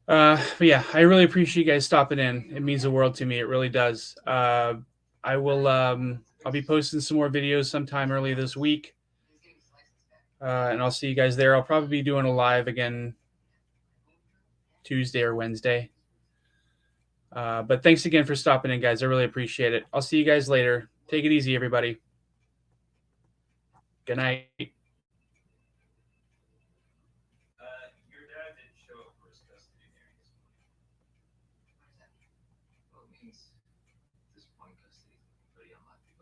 But yeah, I really appreciate you guys stopping in. It means the world to me. It really does. I will. I'll be posting some more videos sometime early this week, and I'll see you guys there. I'll probably be doing a live again Tuesday or Wednesday. But thanks again for stopping in, guys. I really appreciate it. I'll see you guys later. Take it easy, everybody. Good night. Your dad didn't show up for his custody hearings. Well, it means this one custody is pretty unlikely,